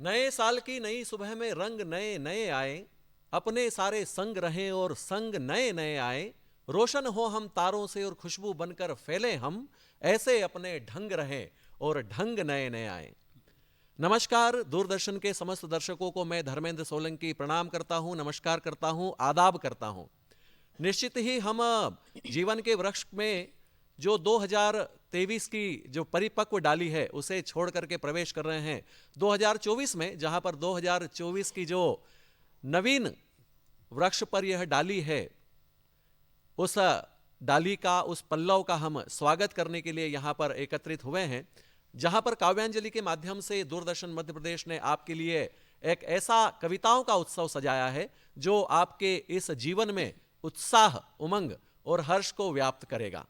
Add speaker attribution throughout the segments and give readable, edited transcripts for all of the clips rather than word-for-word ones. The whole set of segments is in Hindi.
Speaker 1: नए साल की नई सुबह में रंग नए नए आए, अपने सारे संग रहें और संग नए नए आए, रोशन हो हम तारों से और खुशबू बनकर फैले हम, ऐसे अपने ढंग रहें और ढंग नए नए आए। नमस्कार, दूरदर्शन के समस्त दर्शकों को मैं धर्मेंद्र सोलंकी प्रणाम करता हूं, नमस्कार करता हूं, आदाब करता हूं। निश्चित ही हम जीवन के वृक्ष में जो 2023 की जो परिपक्व डाली है उसे छोड़ करके प्रवेश कर रहे हैं 2024 में, जहां पर 2024 की जो नवीन वृक्ष पर यह डाली है उस डाली का, उस पल्लव का हम स्वागत करने के लिए यहां पर एकत्रित हुए हैं, जहां पर काव्यांजलि के माध्यम से दूरदर्शन मध्य प्रदेश ने आपके लिए एक ऐसा कविताओं का उत्सव सजाया है जो आपके इस जीवन में उत्साह, उमंग और हर्ष को व्याप्त करेगा।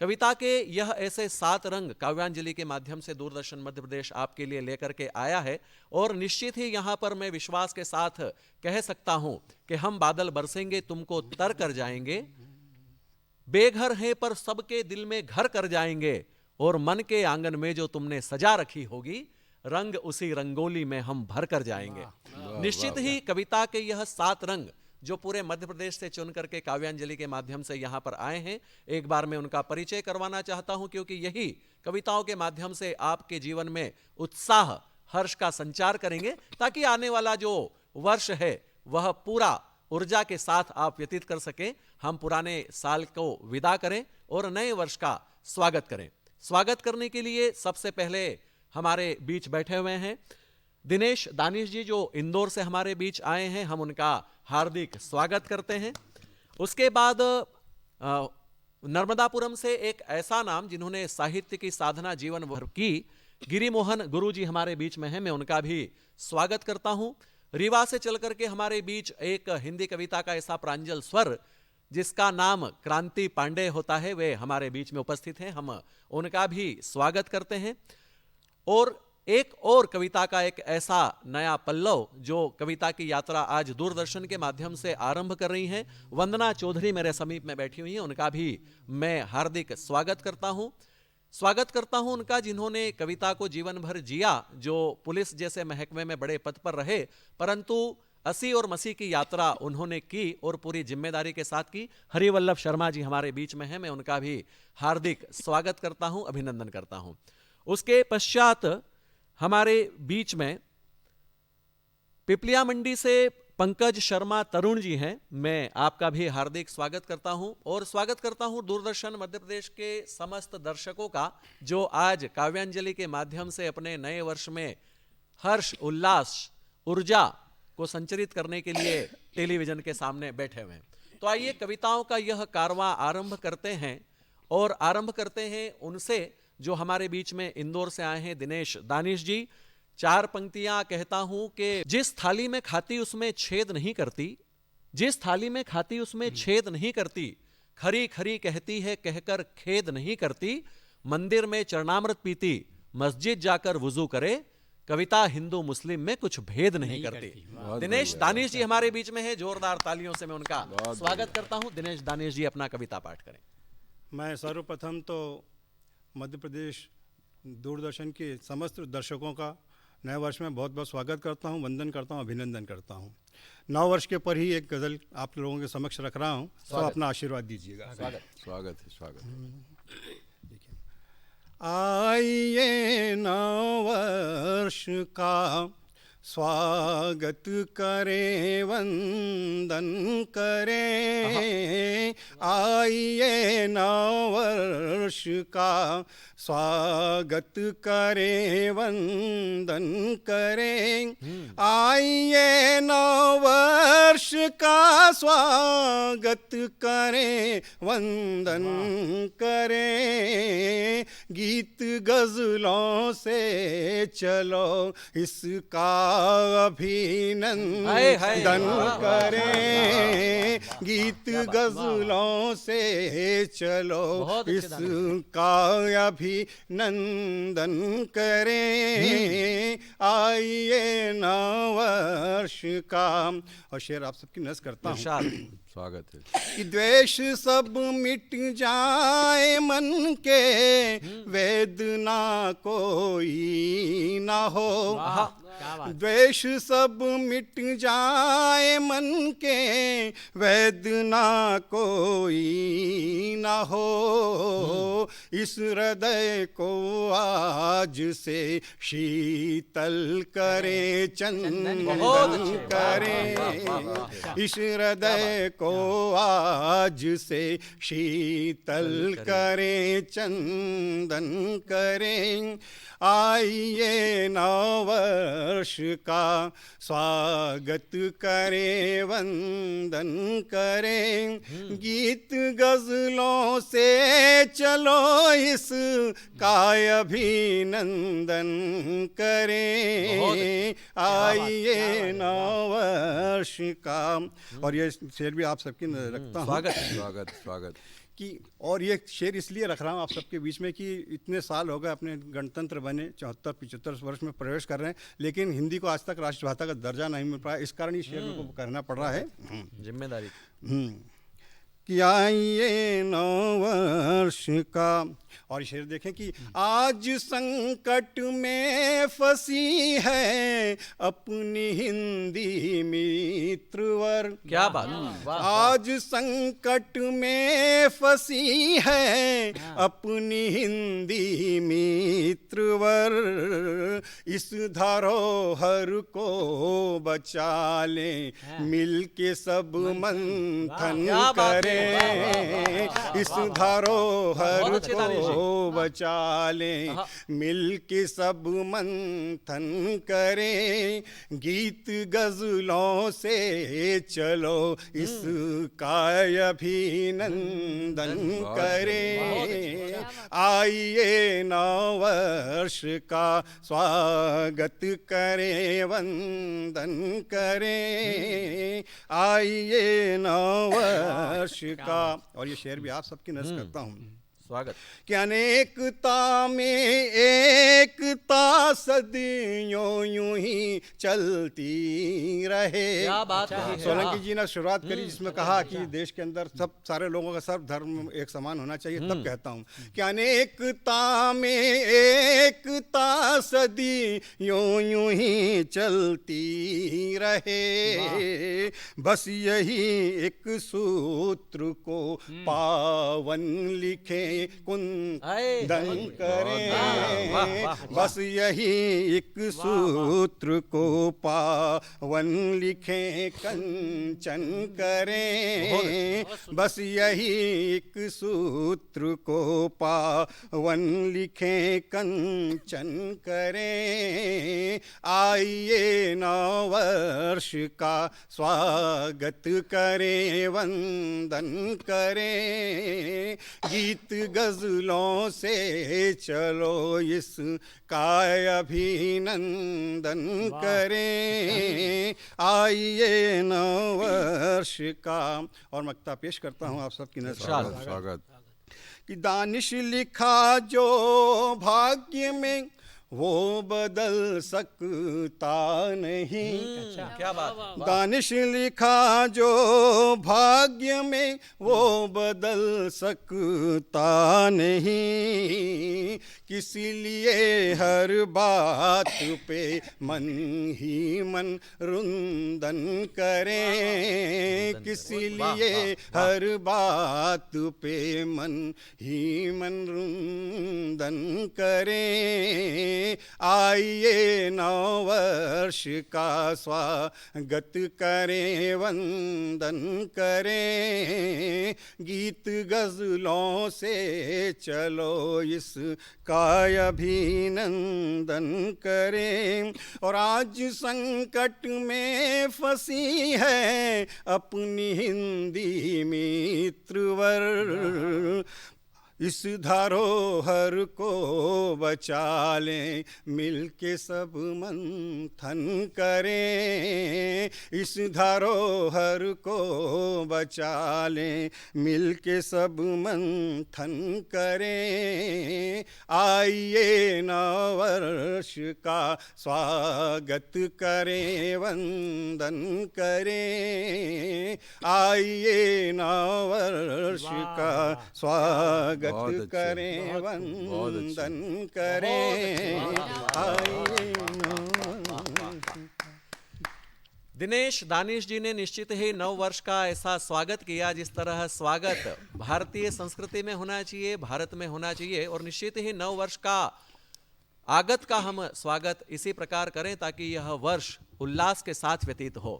Speaker 1: कविता के यह ऐसे 7 रंग काव्यांजलि के माध्यम से दूरदर्शन मध्य प्रदेश आपके लिए लेकर के आया है, और निश्चित ही यहां पर मैं विश्वास के साथ कह सकता हूं कि हम बादल बरसेंगे तुमको तर कर जाएंगे, बेघर हैं पर सबके दिल में घर कर जाएंगे, और मन के आंगन में जो तुमने सजा रखी होगी, रंग उसी रंगोली में हम भर कर जाएंगे। निश्चित ही कविता के यह 7 रंग जो पूरे मध्य प्रदेश से चुन करके काव्यांजलि के माध्यम से यहां पर आए हैं, एक बार मैं उनका परिचय करवाना चाहता हूं, क्योंकि यही कविताओं के माध्यम से आपके जीवन में उत्साह, हर्ष का संचार करेंगे, ताकि आने वाला जो वर्ष है वह पूरा ऊर्जा के साथ आप व्यतीत कर सकें। हम पुराने साल को विदा करें और नए वर्ष का स्वागत करें। स्वागत करने के लिए सबसे पहले हमारे बीच बैठे हुए हैं दिनेश दानिश जी, जो इंदौर से हमारे बीच आए हैं, हम उनका हार्दिक स्वागत करते हैं। उसके बाद नर्मदापुरम से एक ऐसा नाम जिन्होंने साहित्य की साधना जीवन भर की, गिरिमोहन गुरु जी हमारे बीच में हैं, मैं उनका भी स्वागत करता हूं। रीवा से चल करके हमारे बीच एक हिंदी कविता का ऐसा प्रांजल स्वर जिसका नाम क्रांति पांडे होता है, वे हमारे बीच में उपस्थित हैं, हम उनका भी स्वागत करते हैं। और एक और कविता का एक ऐसा नया पल्लव जो कविता की यात्रा आज दूरदर्शन के माध्यम से आरंभ कर रही हैं, वंदना चौधरी मेरे समीप में बैठी हुई हैं, उनका भी मैं हार्दिक स्वागत करता हूं। स्वागत करता हूं उनका जिन्होंने कविता को जीवन भर जिया, जो पुलिस जैसे महकमे में बड़े पद पर रहे, परंतु 80 और मसीह की यात्रा उन्होंने की और पूरी जिम्मेदारी के साथ की। हरिवल्लभ शर्मा जी हमारे बीच में हैं, मैं उनका भी हार्दिक स्वागत करता हूं, अभिनंदन करता हूं। उसके पश्चात हमारे बीच में पिपलिया मंडी से पंकज शर्मा तरुण जी हैं, मैं आपका भी हार्दिक स्वागत करता हूं। और स्वागत करता हूं दूरदर्शन मध्य प्रदेश के समस्त दर्शकों का, जो आज काव्यांजलि के माध्यम से अपने नए वर्ष में हर्ष, उल्लास, ऊर्जा को संचरित करने के लिए टेलीविजन के सामने बैठे हुए हैं। तो आइए कविताओं का यह कारवां आरंभ करते हैं, और आरंभ करते हैं उनसे जो हमारे बीच में इंदौर से आए हैं, दिनेश दानिश जी। 4 पंक्तियां कहता हूं कि जिस थाली में खाती उसमें छेद नहीं करती, जिस थाली में खाती उसमें छेद नहीं करती, खरी खरी कहती है कहकर खेद नहीं करती, मंदिर में चरणामृत पीती, मस्जिद जाकर वुजू करे, कविता हिंदू मुस्लिम में कुछ भेद नहीं करती। दिनेश दानिश जी हमारे बीच में है, जोरदार तालियों से मैं उनका स्वागत करता हूं। दिनेश दानिश जी अपना कविता पाठ करें।
Speaker 2: मैं सर्वप्रथम तो मध्य प्रदेश दूरदर्शन के समस्त दर्शकों का नए वर्ष में बहुत बहुत स्वागत करता हूं, वंदन करता हूं, अभिनंदन करता हूं। नव वर्ष के पर ही एक गज़ल आप लोगों के समक्ष रख रहा हूं, तो अपना आशीर्वाद दीजिएगा।
Speaker 3: स्वागत है।
Speaker 2: आइए नव वर्ष का स्वागत करें, वंदन करें। आइए नव वर्ष का स्वागत करें, वंदन करें। आइए नव वर्ष का स्वागत करें, वंदन करें। गीत गजलों से चलो इसका अभिनंदन करें। गीत गजलों से चलो इसका अभिनंदन करें। आइए नव वर्ष का, और शेर आप सबकी नज़ करता हूँ।
Speaker 3: स्वागत है।
Speaker 2: कि द्वेष सब मिट जाए मन के, वेदना कोई ना हो। द्वेष सब मिट जाए मन के, वैद ना कोई ना हो। इस हृदय को आज से शीतल करे, चंदन करे। इस हृदय को आज से शीतल करे, चंदन करे। आइए नववर्ष का स्वागत करें, वंदन करें। गीत गजलों से चलो इस का अभिनंदन करें। आइए नववर्ष का। और ये शेर भी आप सबकी नजर रखता हूँ।
Speaker 3: स्वागत स्वागत स्वागत
Speaker 2: कि और ये शेर इसलिए रख रहा हूँ आप सबके बीच में कि इतने साल हो गए अपने गणतंत्र बने, 74-75 वर्ष में प्रवेश कर रहे हैं, लेकिन हिंदी को आज तक राष्ट्रभाषा का दर्जा नहीं मिल पाया। इस कारण ये शेर को करना पड़ रहा है।
Speaker 1: जिम्मेदारी
Speaker 2: कि आइए नववर्ष का। और शेर देखें कि आज संकट में फंसी है अपनी हिंदी मित्रवर।
Speaker 1: क्या बात,
Speaker 2: आज संकट में फंसी है अपनी हिंदी मित्रवर। इस धरोहर को बचा लें, मिल के सब मंथन करें। इस धरोहर को बचा लें, मिल के सब मंथन करें। गीत गजलों से चलो इसका अभिनंदन करें। आइए नववर्ष का स्वागत करें, वंदन करें। आइए नववर्ष का। और ये शेर भी आप सबकी नज़र करता हूँ।
Speaker 1: स्वागत
Speaker 2: कि अनेकता में एकता सदियों यूं ही चलती रहे।
Speaker 1: क्या बात है।
Speaker 2: सोलंकी जी ने शुरुआत करी जिसमें कहा कि देश के अंदर सब सारे लोगों का सब धर्म एक समान होना चाहिए। तब कहता हूँ कि अनेकता में एकता सदियों यूं ही चलती रहे। बस यही एक सूत्र को पावन लिखे कुंदन करें। बस यही एक सूत्र को पावन लिखें, कंचन करें। बस यही एक सूत्र को पावन लिखें, कंचन करें। आइए नववर्ष का स्वागत करें, वंदन करें। गीत गजलों से चलो इस का अभिनंदन करें। आइए नववर्ष का। और मक्ता पेश करता हूँ आप सबकी नज़र।
Speaker 3: स्वागत
Speaker 2: कि दानिश लिखा जो भाग्य में वो बदल सकता नहीं।
Speaker 1: क्या बात।
Speaker 2: दानिश लिखा जो भाग्य में वो बदल सकता नहीं। किसी लिए हर बात पे मन ही मन रुंदन करें। किसी लिए हर बात पे मन ही मन रुंदन करें। आइए नववर्ष का स्वागत करें, वंदन करें। गीत गजलों से चलो इस का अभिनंदन करें। और आज संकट में फंसी है अपनी हिंदी मित्रवर। इस धरोहर को बचा लें, मिल के सब मंथन करें। इस धरोहर को बचा लें, मिल के सब मंथन करें। आइए नववर्ष का स्वागत करें, वंदन करें। आइए नववर्ष का स्वागत करें, वंदन करें। आइए
Speaker 1: दिनेश दानिश जी ने निश्चित ही नव वर्ष का ऐसा स्वागत किया जिस तरह स्वागत भारतीय संस्कृति में होना चाहिए, भारत में होना चाहिए, और निश्चित ही नव वर्ष का आगत का हम स्वागत इसी प्रकार करें ताकि यह वर्ष उल्लास के साथ व्यतीत हो।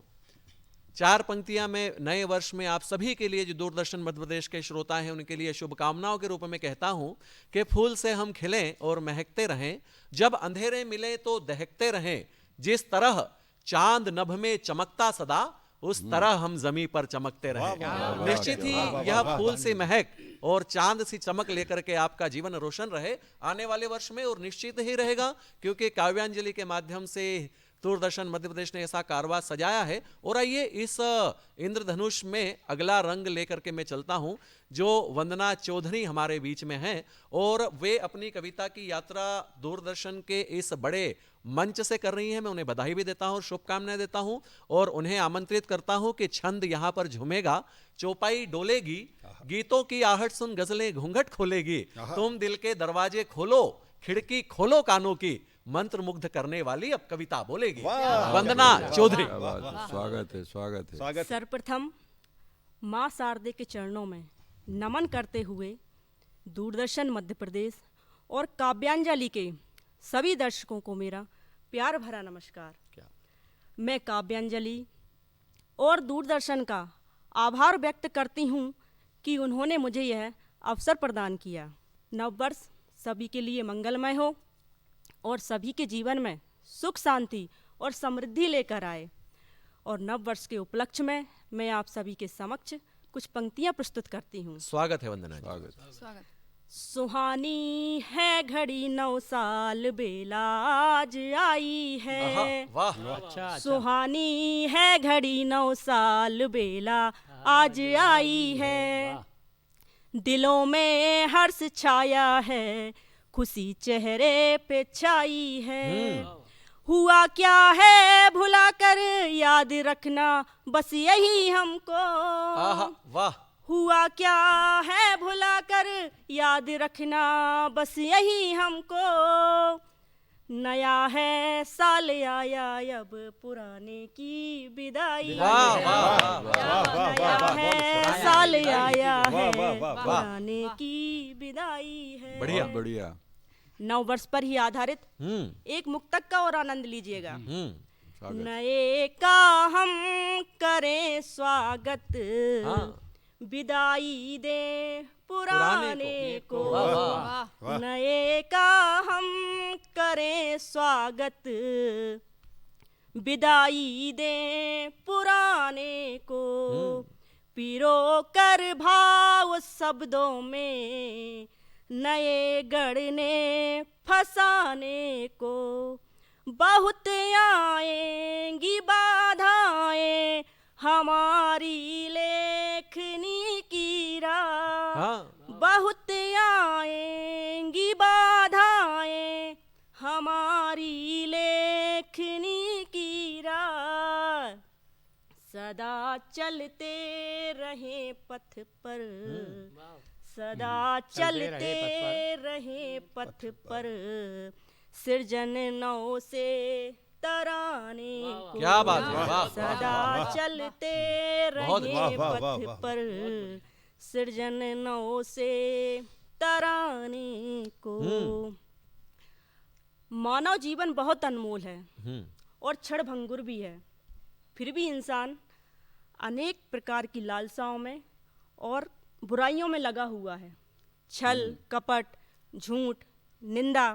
Speaker 1: 4 पंक्तियां में नए वर्ष में आप सभी के लिए जो दूरदर्शन मध्य प्रदेश के श्रोता हैं उनके लिए शुभकामनाओं के रूप में कहता हूं कि फूल से हम खिलें और महकते रहें, जब अंधेरे मिले तो दहकते रहें, जिस तरह चांद नभ में चमकता सदा उस तरह हम जमी पर चमकते रहें। निश्चित ही यह फूल सी महक और चांद सी चमक लेकर के आपका जीवन रोशन रहे आने वाले वर्ष में, और निश्चित ही रहेगा क्योंकि काव्यांजलि के माध्यम से दूरदर्शन मध्य प्रदेश ने ऐसा कारवा सजाया है। और आइए इस इंद्रधनुष में अगला रंग लेकर के मैं चलता हूं जो वंदना चौधरी हमारे बीच में हैं, और वे अपनी कविता की यात्रा दूरदर्शन के इस बड़े मंच से कर रही हैं। मैं उन्हें बधाई भी देता हूं, शुभकामनाएं देता हूं और उन्हें आमंत्रित करता हूं कि छंद यहां पर झूमेगा, चौपाई डोलेगी, गीतों की आहट सुन गजलें घूंघट खोलेगी, तुम दिल के दरवाजे खोलो, खिड़की खोलो कानों की, मंत्र मुग्ध करने वाली अब कविता बोलेगी। वंदना चौधरी।
Speaker 3: स्वागत है, स्वागत है।
Speaker 4: सर्वप्रथम माँ शारदे के चरणों में नमन करते हुए दूरदर्शन मध्य प्रदेश और काव्यांजलि के सभी दर्शकों को मेरा प्यार भरा नमस्कार। मैं काव्यांजलि और दूरदर्शन का आभार व्यक्त करती हूँ कि उन्होंने मुझे यह अवसर प्रदान किया। नववर्ष सभी के लिए मंगलमय हो और सभी के जीवन में सुख शांति और समृद्धि लेकर आए। और नव वर्ष के उपलक्ष्य में मैं आप सभी के समक्ष कुछ पंक्तियां प्रस्तुत करती हूँ।
Speaker 1: स्वागत है वंदना जी।
Speaker 3: स्वागत।
Speaker 4: सुहानी है घड़ी 9 साल बेला आज आई है।
Speaker 1: वाह।
Speaker 4: सुहानी है घड़ी 9 साल बेला आज आई है। दिलों में हर्ष छाया है, खुशी चेहरे पे छाई है। हुआ क्या है भुला कर याद रखना बस यही हमको।
Speaker 1: वाह।
Speaker 4: हुआ क्या है भुला कर याद रखना बस यही हमको। नया है साल आया अब पुराने की विदाई। नया है साल आया है पुराने की विदाई है।
Speaker 1: बढ़िया
Speaker 3: बढ़िया।
Speaker 4: नव वर्ष पर ही आधारित एक मुक्तक का और आनंद लीजिएगा। नए का हम करें स्वागत, विदाई दे पुराने को। नए का हम करें स्वागत, विदाई दे पुराने को। पिरो कर भाव शब्दों में नए गढ़ने फसाने को। बहुत आएंगी बाधाएं हमारी लेखनी की राह। बहुत आएंगी बाधाएं हमारी लेखनी की राह। सदा चलते रहे पथ पर, सदा चलते रहे पथ पर, सृजन नौ से तराने को।
Speaker 1: क्या बात है। वाह।
Speaker 4: सदा चलते रहे पथ पर, सृजन नौ से तराने को। मानव जीवन बहुत अनमोल है और क्षणभंगुर भी है, फिर भी इंसान अनेक प्रकार की लालसाओं में और बुराइयों में लगा हुआ है। छल कपट झूठ निंदा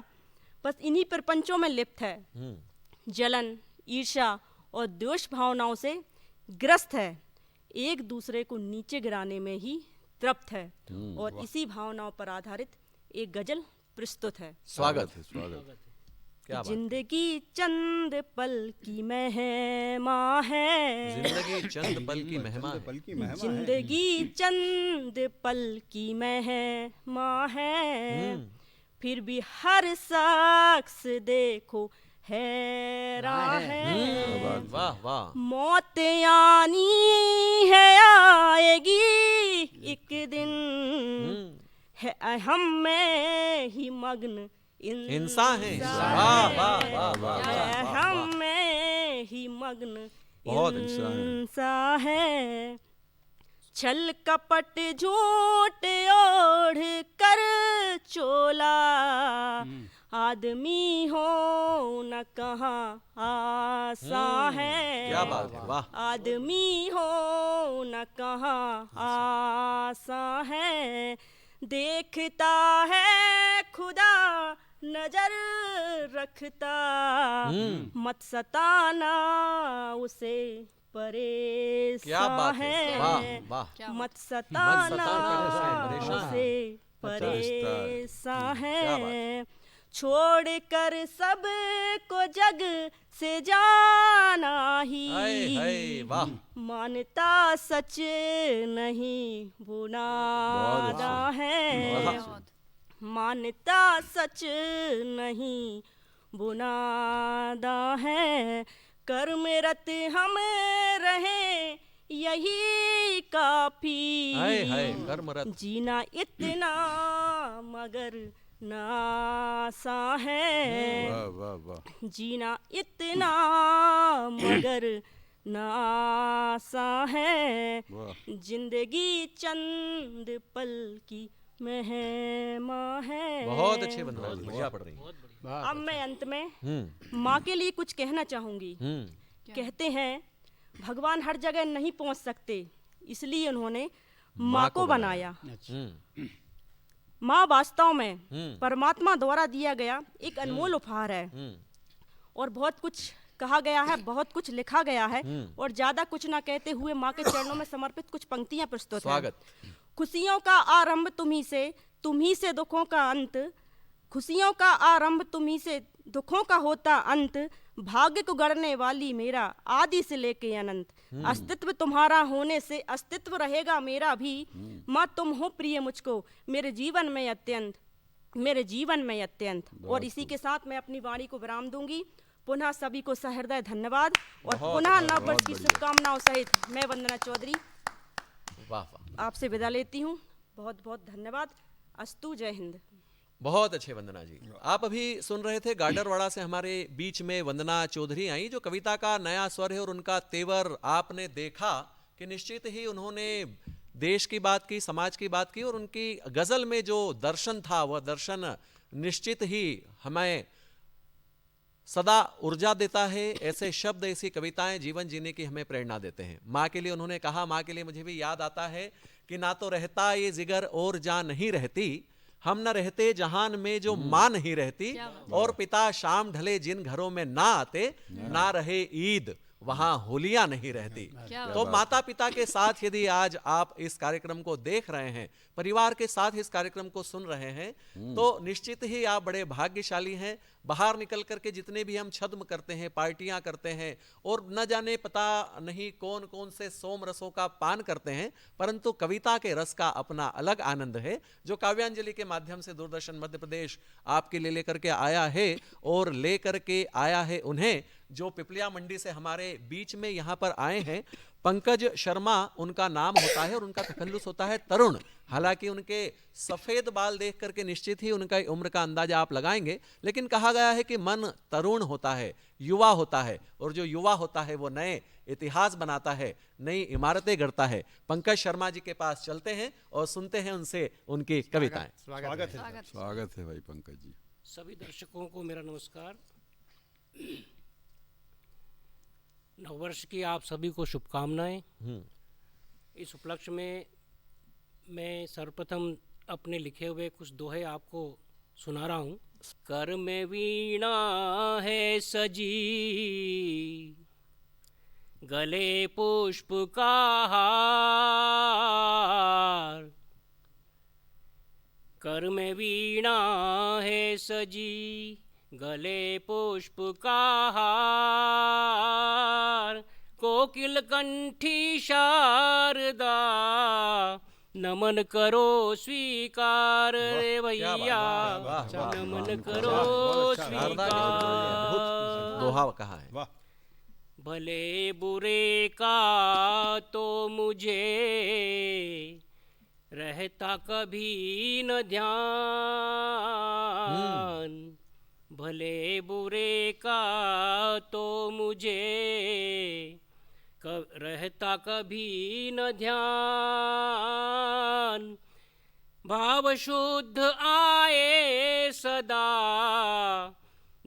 Speaker 4: बस इन्हीं प्रपंचों में लिप्त है। जलन ईर्ष्या और द्वेष भावनाओं से ग्रस्त है। एक दूसरे को नीचे गिराने में ही तृप्त है। और इसी भावनाओं पर आधारित एक गजल प्रस्तुत है।
Speaker 1: स्वागत है।
Speaker 3: स्वागत।
Speaker 1: क्या बात।
Speaker 4: जिंदगी चंद पल की मेहमा है।
Speaker 1: जिंदगी चंद पल की मेहमा है।
Speaker 4: जिंदगी चंद पल की मेहमा है। फिर भी हर शख्स देखो हैरान है।
Speaker 1: वाह वाह।
Speaker 4: मौत आनी है आएगी एक दिन, है हम में ही मग्न इंसान है।
Speaker 1: वाह वाह वाह वाह।
Speaker 4: हम में ही मग्न
Speaker 1: बहुत
Speaker 4: इंसान है। छल कपट झूठ ओढ़ कर चोला, आदमी हो न कहाँ आसा है।
Speaker 1: क्या बात है, वाह।
Speaker 4: आदमी हो न कहाँ आसा है। देखता है खुदा नजर रखता, मत सताना उसे परेशान
Speaker 1: क्या बात है,
Speaker 4: है।
Speaker 1: वाह वाह।
Speaker 4: मत सताना
Speaker 1: परेशान है।
Speaker 4: उसे परेशान
Speaker 1: क्या बात
Speaker 4: है। छोड़ कर सब को जग से जाना ही,
Speaker 1: हाय हाय, वाह।
Speaker 4: मानता सच नहीं
Speaker 3: बहुत
Speaker 4: बुनादा
Speaker 3: अच्छा।
Speaker 4: है। मानता सच नहीं बुनादा है। कर्मरत हम रहे यही काफी,
Speaker 1: हाय हाय, कर्मरत।
Speaker 4: जीना इतना मगर नासा है।
Speaker 3: वाह वाह वाह।
Speaker 4: जीना इतना मगर नासा है।
Speaker 3: वाह।
Speaker 4: जिंदगी चंद पल की मेहमा है।
Speaker 1: बहुत अच्छे वंदना जी, बढ़िया पढ़ रही हैं।
Speaker 4: अब मैं अंत में माँ के लिए कुछ कहना चाहूंगी। कहते हैं भगवान हर जगह नहीं पहुंच सकते, इसलिए उन्होंने माँ को बनाया। माँ वास्तव में परमात्मा द्वारा दिया गया एक अनमोल उपहार है। और बहुत कुछ कहा गया है, बहुत कुछ लिखा गया है, और ज्यादा कुछ ना कहते हुए माँ के चरणों में समर्पित कुछ पंक्तियां प्रस्तुत हैं।
Speaker 1: स्वागत।
Speaker 4: खुशियों का आरंभ तुम्ही से दुखों का अंत। खुशियों का आरंभ तुम्ही से दुखों का होता अंत। भाग्य को गढ़ने वाली मेरा आदि से लेके अनंत। अस्तित्व तुम्हारा होने से अस्तित्व रहेगा मेरा भी। माँ तुम हो प्रिय मुझको मेरे जीवन में अत्यंत, मेरे जीवन में अत्यंत। और इसी के साथ मैं अपनी वाणी को विराम दूंगी। पुनः सभी को सहृदय धन्यवाद और पुनः नव वर्ष की शुभकामनाओं सहित मैं वंदना चौधरी
Speaker 1: वाह वाह।
Speaker 4: आपसे विदा लेती हूँ। बहुत बहुत धन्यवाद। अस्तु, जय हिंद।
Speaker 1: बहुत अच्छे वंदना जी। आप अभी सुन रहे थे गाडरवाड़ा से हमारे बीच में वंदना चौधरी आई, जो कविता का नया स्वर है और उनका तेवर आपने देखा कि निश्चित ही उन्होंने देश की बात की, समाज की बात की, और उनकी गजल में जो दर्शन था वह दर्शन निश्चित ही हमें सदा ऊर्जा देता है। ऐसे शब्द, ऐसी कविताएं जीवन जीने की हमें प्रेरणा देते हैं। माँ के लिए उन्होंने कहा, माँ के लिए मुझे भी याद आता है कि ना तो रहता ये जिगर और जान नहीं रहती, हम न रहते जहान में जो माँ नहीं रहती, और पिता शाम ढले जिन घरों में ना आते, ना रहे ईद वहां होलियां नहीं रहती। तो माता पिता के साथ यदि आज आप इस कार्यक्रम को देख रहे हैं, परिवार के साथ इस कार्यक्रम को सुन रहे हैं, तो निश्चित ही आप बड़े भाग्यशाली हैं। बाहर निकल करके जितने भी हम छद्म करते हैं, पार्टियां करते हैं, और न जाने पता नहीं कौन कौन से सोम रसों का पान करते हैं, परंतु कविता के रस का अपना अलग आनंद है, जो काव्यांजलि के माध्यम से दूरदर्शन मध्य प्रदेश आपके लिए लेकर के आया है। और लेकर के आया है उन्हें जो पिपलिया मंडी से हमारे बीच में यहाँ पर आए हैं। पंकज शर्मा उनका नाम होता है और उनका तखल्लुस होता है तरुण। हालांकि उनके सफेद बाल देख करके निश्चित ही उनका उम्र का अंदाजा आप लगाएंगे, लेकिन कहा गया है कि मन तरुण होता है, युवा होता है, और जो युवा होता है वो नए इतिहास बनाता है, नई इमारतें गढ़ता है। पंकज शर्मा जी के पास चलते हैं और सुनते हैं उनसे उनकी कविताएं।
Speaker 3: स्वागत है भाई पंकज जी।
Speaker 5: सभी दर्शकों को मेरा नमस्कार। नववर्ष की आप सभी को शुभकामनाएं। इस उपलक्ष्य में मैं सर्वप्रथम अपने लिखे हुए कुछ दोहे आपको सुना रहा हूँ। कर में वीणा है सजी, गले पुष्प का हार। कर में वीणा है सजी, गले पुष्प का हार। कोकिल कंठी शारदा, नमन करो स्वीकार रे भैया, नमन करो स्वीकार।
Speaker 1: दोहा कहा है।
Speaker 5: भले बुरे का तो मुझे रहता कभी न ध्यान। भले बुरे का तो मुझे रहता कभी न ध्यान, भाव शुद्ध आए सदा,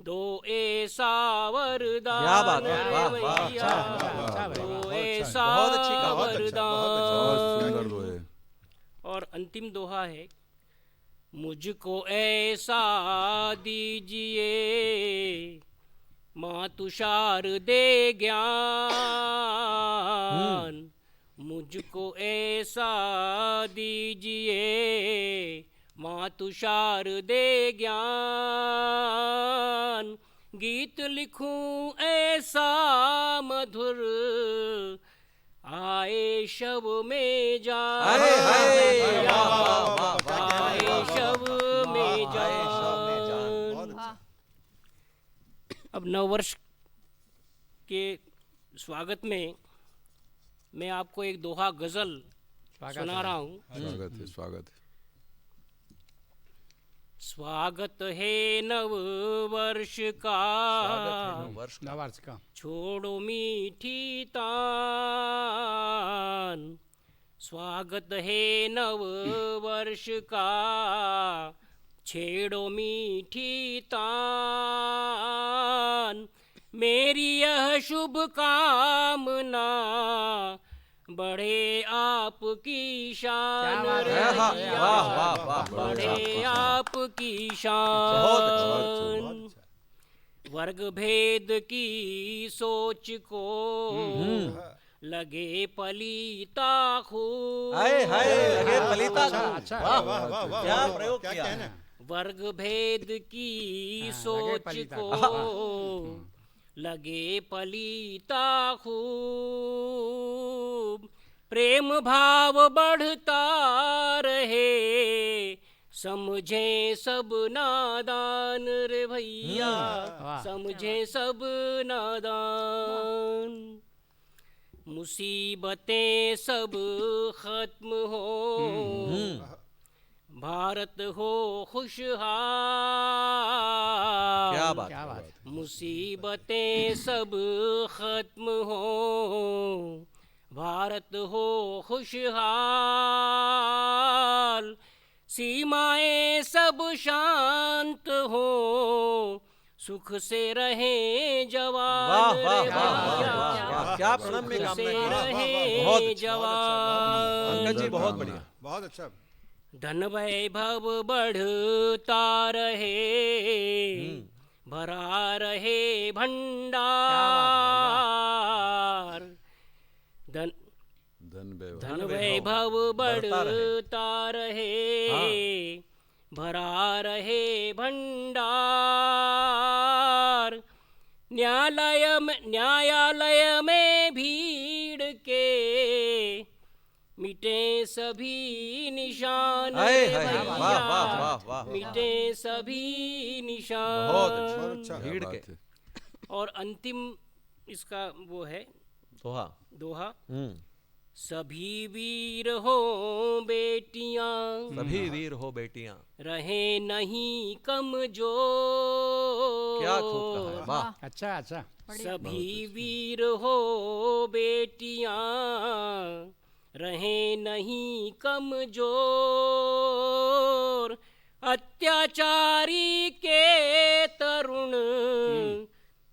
Speaker 5: दो ऐसा वरदान।
Speaker 1: क्या बात है,
Speaker 5: रे
Speaker 1: वाह, वाह,
Speaker 5: भैया, दो ऐसा
Speaker 1: बहुत अच्छी कहा,
Speaker 3: बहुत
Speaker 5: वरदान।
Speaker 3: सुंदर दोहे।
Speaker 5: और अंतिम दोहा है, मुझको ऐसा दीजिए मातुषार दे ज्ञान, मुझको ऐसा दीजिए मातुषार दे ज्ञान, गीत लिखूं ऐसा मधुर आए शव में जान।
Speaker 1: आए, हाय,
Speaker 5: भैया,
Speaker 1: वाह, वाह, वाह, वाह,
Speaker 5: आए शव में
Speaker 1: जान।
Speaker 5: जान। अब नववर्ष के स्वागत में मैं आपको एक दोहा गजल सुना रहा हूँ।
Speaker 3: स्वागत है, स्वागत है।
Speaker 5: स्वागत है नव वर्ष का,
Speaker 1: वर्ष का।
Speaker 2: नववर्ष का
Speaker 5: छोड़ो मीठी तान, स्वागत है नव वर्ष का, छेड़ो मीठी तान, मेरी यह शुभ कामना बढ़े आपकी शान। रे
Speaker 1: वाह, वाह,
Speaker 5: भैया,
Speaker 1: वाह, वाह, वाह,
Speaker 5: बढ़े आपकी
Speaker 1: बहुत
Speaker 5: शान। वर्ग भेद की सोच को लगे पलीता खूब।
Speaker 1: हाय, हाय, लगे पलीता को।
Speaker 2: अच्छा,
Speaker 1: वाह,
Speaker 2: वाह, वाह, वाह,
Speaker 1: क्या
Speaker 2: वाह,
Speaker 1: प्रयोग
Speaker 2: क्या
Speaker 1: किया
Speaker 2: कहना
Speaker 1: है।
Speaker 2: है।
Speaker 5: वर्ग भेद की सोच को लगे पलीता खूब, प्रेम भाव बढ़ता रहे, समझे सब नादान। रे भैया, समझे सब नादान, मुसीबतें सब खत्म हो, भारत हो खुशहाल।
Speaker 1: क्या बात,
Speaker 5: मुसीबतें सब खत्म हो, भारत हो खुशहाल, सीमाएं सब शांत हो, सुख से रहे जवान।
Speaker 1: वाह, वाह,
Speaker 5: रे
Speaker 1: वाह,
Speaker 5: भैया,
Speaker 1: वाह, वाह, क्या प्रणम्य
Speaker 5: सुख
Speaker 1: कामना
Speaker 5: से
Speaker 1: की।
Speaker 5: रहे
Speaker 1: बहुत अच्छा,
Speaker 5: जवान।
Speaker 1: पंकज जी बहुत बढ़िया।
Speaker 2: बहुत अच्छा।
Speaker 5: धन वैभव बढ़ता रहे, भरा रहे भंडार। धन
Speaker 3: धन
Speaker 5: वैभव बढ़ता रहे, भरा रहे भंडार। न्यायालय में भीड़ के मिटे सभी निशान।
Speaker 1: हाय,
Speaker 5: रे
Speaker 1: हाय,
Speaker 5: भैया,
Speaker 1: वाह, वाह, वाह, वाह,
Speaker 5: मिटे सभी निशान।
Speaker 1: बहुत अच्छा।
Speaker 3: क्या
Speaker 1: भीड़
Speaker 3: बात
Speaker 1: के।
Speaker 3: है।
Speaker 5: और अंतिम इसका वो है
Speaker 1: दोहा।
Speaker 5: दोहा, सभी वीर हो बेटियां,
Speaker 1: सभी वीर हो बेटियां,
Speaker 5: रहे नहीं कमजोर।
Speaker 1: क्या खूब कहा है, वाह।
Speaker 2: अच्छा अच्छा।
Speaker 5: सभी वीर हो बेटियां, रहे नहीं कमजोर। अत्याचारी के तरुण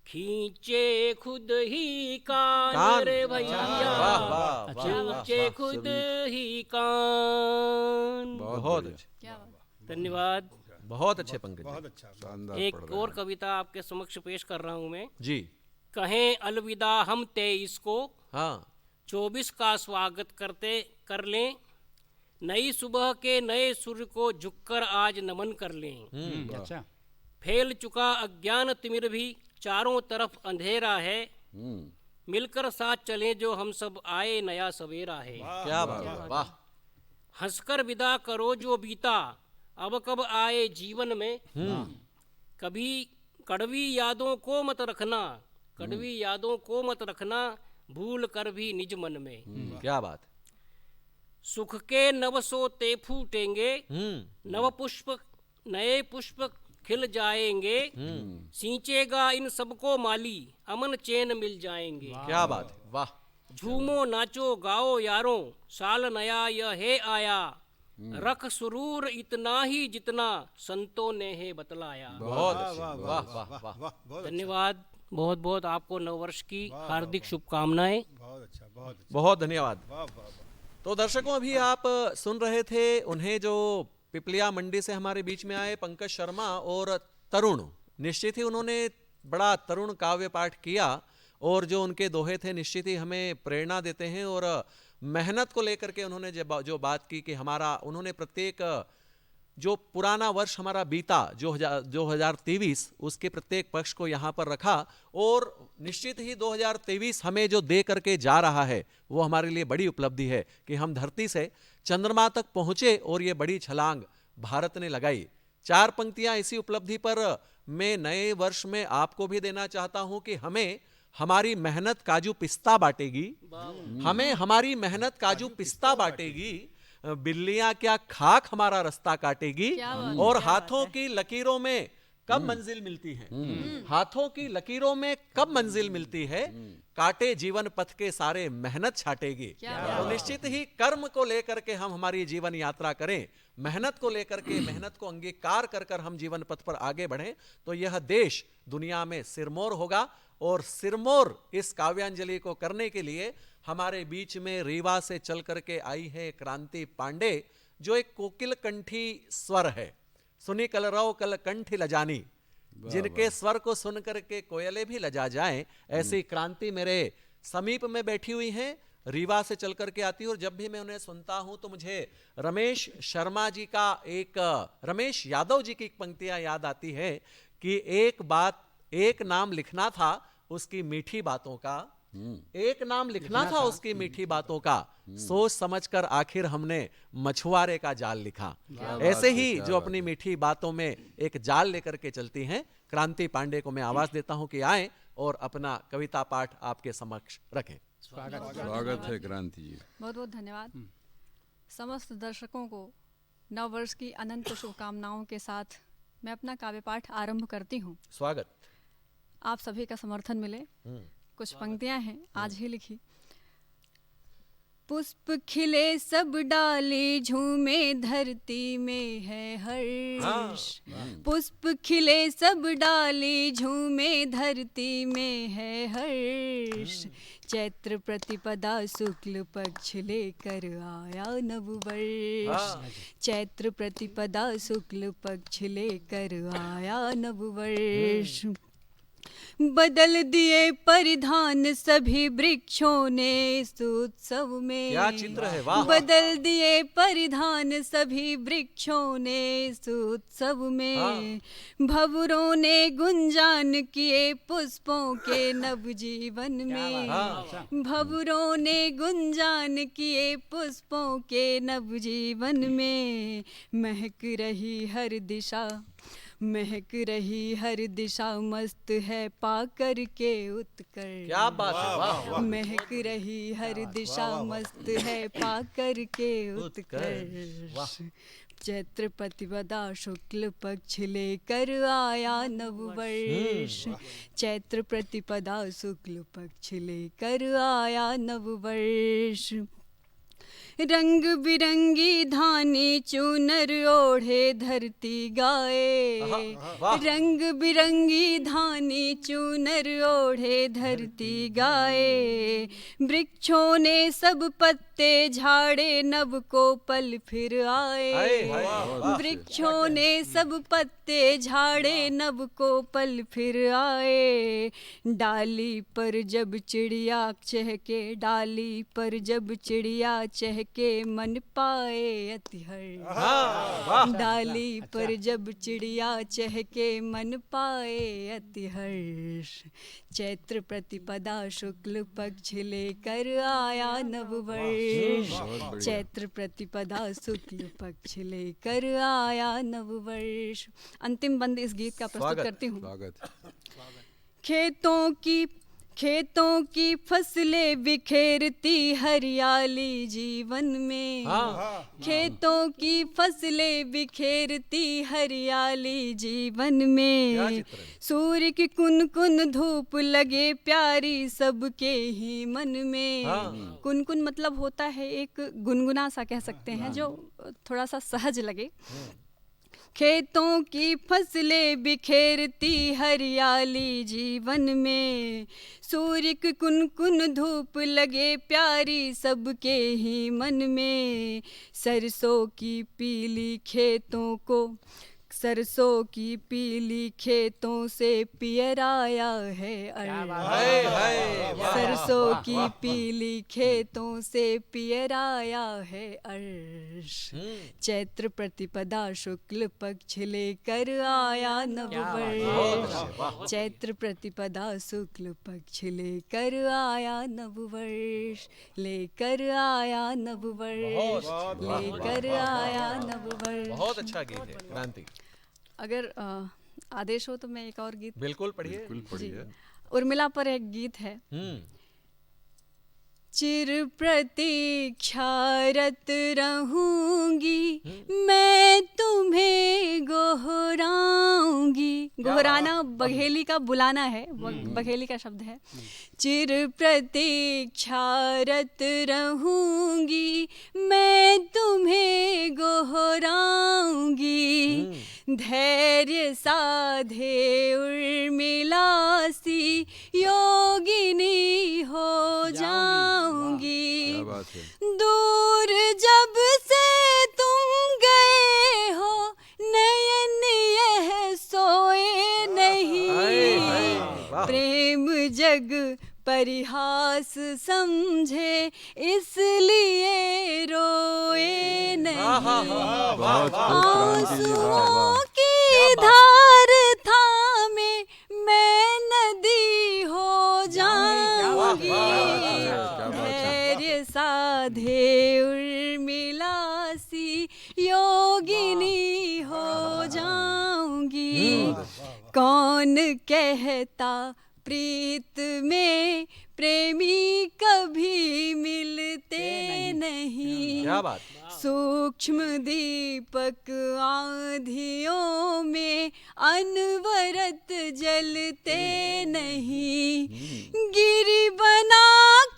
Speaker 5: खींचे खुद ही कान। रे भैया,
Speaker 1: वाह, वाह, वाह,
Speaker 5: खींचे
Speaker 1: वाह,
Speaker 5: खुद ही कान।
Speaker 1: बहुत
Speaker 3: बढ़िया।
Speaker 1: अच्छे,
Speaker 5: धन्यवाद।
Speaker 1: बहुत अच्छे पंकज जी।
Speaker 2: बहुत अच्छा।
Speaker 3: शानदार
Speaker 5: एक
Speaker 3: पढ़ रहे
Speaker 5: और
Speaker 3: हैं।
Speaker 5: कविता आपके समक्ष पेश कर रहा हूं मैं।
Speaker 1: जी।
Speaker 5: कहें अलविदा हम 23 को,
Speaker 1: हाँ,
Speaker 5: 24 का स्वागत कर लें, नई सुबह के नए सूर्य को झुककर आज नमन कर लें।
Speaker 2: अच्छा।
Speaker 5: फैल चुका अज्ञान तिमिर भी, चारों तरफ अंधेरा है, मिलकर साथ चलें जो हम सब आए नया सवेरा है।
Speaker 1: क्या बात है, वाह।
Speaker 5: हंसकर विदा करो जो बीता, अब कब आए जीवन में, कभी कड़वी यादों को मत रखना, कड़वी यादों को मत रखना, भूल कर भी निज मन में।
Speaker 1: क्या बात।
Speaker 5: सुख के नव सोते फूटेंगे, नव पुष्प नए पुष्प खिल जाएंगे, सींचेगा इन सबको माली, अमन चैन मिल जाएंगे।
Speaker 1: क्या बात है, वाह।
Speaker 5: झूमो नाचो गाओ यारों, साल नया यह है आया, रख सुरूर इतना ही जितना संतों ने है बतलाया।
Speaker 1: बहुत
Speaker 2: वाह,
Speaker 1: अच्छे,
Speaker 2: वाह,
Speaker 1: वाह
Speaker 2: वाह,
Speaker 1: वाह वाह।
Speaker 2: वाह, बहुत अच्छा,
Speaker 5: धन्यवाद, बहुत बहुत आपको नववर्ष की हार्दिक शुभकामनाएं।
Speaker 2: बहुत अच्छा, बहुत अच्छा,
Speaker 1: बहुत धन्यवाद।
Speaker 2: वाह वाह वाह।
Speaker 1: तो दर्शकों, अभी आप सुन रहे थे उन्हें जो पिपलिया मंडी से हमारे बीच में आए पंकज शर्मा और तरुण। निश्चित ही उन्होंने बड़ा तरुण काव्य पाठ किया और जो उनके दोहे थे निश्चित ही हमें प्रेरणा देते हैं। और मेहनत को लेकर के उन्होंने जो बात की कि उन्होंने प्रत्येक जो पुराना वर्ष हमारा बीता जो 2023 उसके प्रत्येक पक्ष को यहाँ पर रखा। और निश्चित ही 2023 हमें जो दे करके जा रहा है वो हमारे लिए बड़ी उपलब्धि है कि हम धरती से चंद्रमा तक पहुँचे और ये बड़ी छलांग भारत ने लगाई। 4 पंक्तियां इसी उपलब्धि पर मैं नए वर्ष में आपको भी देना चाहता हूं कि हमें हमारी मेहनत काजू पिस्ता बांटेगी, हमें हमारी मेहनत काजू पिस्ता बांटेगी। बिल्लियां क्या खाक हमारा रास्ता काटेगी। और हाथों की लकीरों में कब मंजिल मिलती है, हाथों की लकीरों में कब मंजिल मिलती है, काटे जीवन पथ के सारे मेहनत छाटेगी। तो निश्चित ही कर्म को लेकर के हम हमारी जीवन यात्रा करें, मेहनत को लेकर के, मेहनत को अंगीकार कर कर हम जीवन पथ पर आगे बढ़ें तो यह देश दुनिया में सिरमौर होगा। और सिरमौर इस काव्यांजलि को करने के लिए हमारे बीच में रीवा से चल करके आई है क्रांति पांडे, जो एक कोकिल कंठी स्वर है। सुनी कलरव कल कंठी लजानी, जिनके स्वर को सुन करके कोयले भी लजा जाएं, ऐसी क्रांति मेरे समीप में बैठी हुई हैं, रीवा से चल करके आती है। और जब भी मैं उन्हें सुनता हूं तो मुझे रमेश शर्मा जी का रमेश यादव जी की एक पंक्तियां याद आती है कि एक नाम लिखना था उसकी मीठी बातों का, एक नाम लिखना था उसकी मीठी बातों का, सोच समझकर आखिर हमने मछुआरे का जाल लिखा। ऐसे ही जो अपनी मीठी बातों में एक जाल लेकर के चलती हैं, क्रांति पांडे को मैं आवाज देता हूं कि आए और अपना कविता पाठ आपके समक्ष रखें।
Speaker 3: स्वागत है क्रांति जी।
Speaker 6: बहुत बहुत धन्यवाद। समस्त दर्शकों को नव वर्ष की अनंत शुभकामनाओं के साथ मैं अपना काव्य पाठ आरंभ करती हूँ।
Speaker 1: स्वागत।
Speaker 6: आप सभी का समर्थन मिले। कुछ पंक्तियां हैं आज ही लिखी। पुष्प खिले सब डाली झूमे धरती में है हर्ष, पुष्प खिले सब डाली झूमे धरती में है हर्ष, चैत्र प्रतिपदा शुक्ल पक्ष लेकर आया नववर्ष, चैत्र प्रतिपदा शुक्ल पक्ष लेकर आया नववर्ष। बदल दिए परिधान सभी वृक्षों ने इस उत्सव में,
Speaker 1: क्या चित्र है, वाह।
Speaker 6: बदल दिए परिधान सभी वृक्षों ने इस उत्सव में, भंवरों ने गुंजान किए पुष्पों के नवजीवन में, भंवरों ने गुंजान किए पुष्पों के नवजीवन में, महक रही हर दिशा, महक रही हर दिशा मस्त है पाकर के उत्कर्ष।
Speaker 1: क्या बात है, वाह।
Speaker 6: महक रही हर दिशा मस्त है पाकर के उत्कर्ष, चैत्र प्रतिपदा शुक्ल पक्ष लेकर आया नववर्ष, चैत्र प्रतिपदा शुक्ल पक्ष लेकर आया नववर्ष। रंग बिरंगी धानी चूनर ओढ़े धरती गाए, रंग बिरंगी धानी चूनर ओढ़े धरती गाए, वृक्षों ने सब पत्ते झाड़े नव को पल फिर आए, वृक्षों ने सब पत्ते झाड़े नव को पल फिर आए, डाली पर जब चिड़िया चहके, डाली पर जब चिड़िया चहके मन पाए अति हर्ष, डाली पर जब चिड़िया चहके मन पाए अति हर्ष, चैत्र प्रतिपदा शुक्ल पक्ष लेकर आया नववर्ष, चैत्र प्रतिपदा शुक्ल पक्ष लेकर आया नववर्ष। अंतिम बंद इस गीत का प्रस्तुत करती हूँ।
Speaker 3: स्वागत।
Speaker 6: खेतों की फसलें बिखेरती हरियाली जीवन में, खेतों की फसलें बिखेरती हरियाली जीवन में, सूर्य की कुन-कुन धूप लगे प्यारी सबके ही मन में। कुन-कुन मतलब होता है एक गुनगुना सा कह सकते हैं, जो थोड़ा सा सहज लगे। खेतों की फसलें बिखेरती हरियाली जीवन में, सूर्य की कुन-कुन धूप लगे प्यारी सबके ही मन में। सरसों की पीली खेतों को, सरसों की पीली खेतों से पियर आया है अर्श, सरसों की पीली खेतों से पियर आया है अर्श। चैत्र प्रतिपदा शुक्ल पक्ष लेकर आया नववर्ष, चैत्र प्रतिपदा शुक्ल पक्ष लेकर आया नववर्ष, लेकर आया नववर्ष, लेकर आया नववर्ष।
Speaker 1: बहुत अच्छा गीत है क्रांति।
Speaker 6: अगर आदेश हो तो मैं एक और गीत।
Speaker 1: बिल्कुल पढ़िए।
Speaker 3: बिल्कुल पढ़िए।
Speaker 6: उर्मिला पर एक गीत है। चिर प्रतीक्षारत रहूंगी मैं तुम्हें गोहराऊंगी। गोहराना बघेली का बुलाना है, बघेली का शब्द है। चिर प्रतीक्षारत रहूंगी मैं तुम्हें गोहराऊंगी, धैर्य साधे उर्मिला सी योगिनी हो जाऊंगी। दूर जब से तुम गए हो नयन यह सोए नहीं, प्रेम जग परिहास समझे इसलिए रोए नहीं। आंसुओं की धार थामे मैं नदी हो जाऊंगी, धैर्य साधे उर्मिला सी योगिनी हो जाऊंगी। कौन कहता प्रीत में प्रेमी कभी मिलते नहीं,
Speaker 1: क्या बात।
Speaker 6: सूक्ष्म दीपक आंधियों में अनवरत जलते नहीं। गिरी बना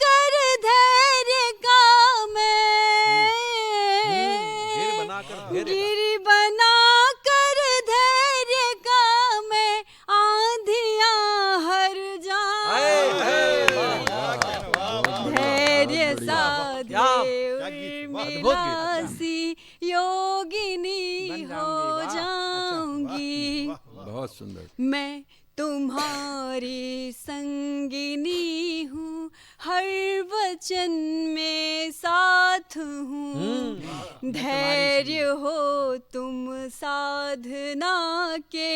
Speaker 6: कर धैर्य का मैं, गिरी बना कर धैर्य का मैं आंधियां हर धैर्य साधे उर्मिला सी योगिनी हो जाऊंगी।
Speaker 3: बहुत सुंदर।
Speaker 6: मैं तुम्हारी संगिनी हूँ, हर वचन में साथ हूँ। धैर्य हो तुम साधना के,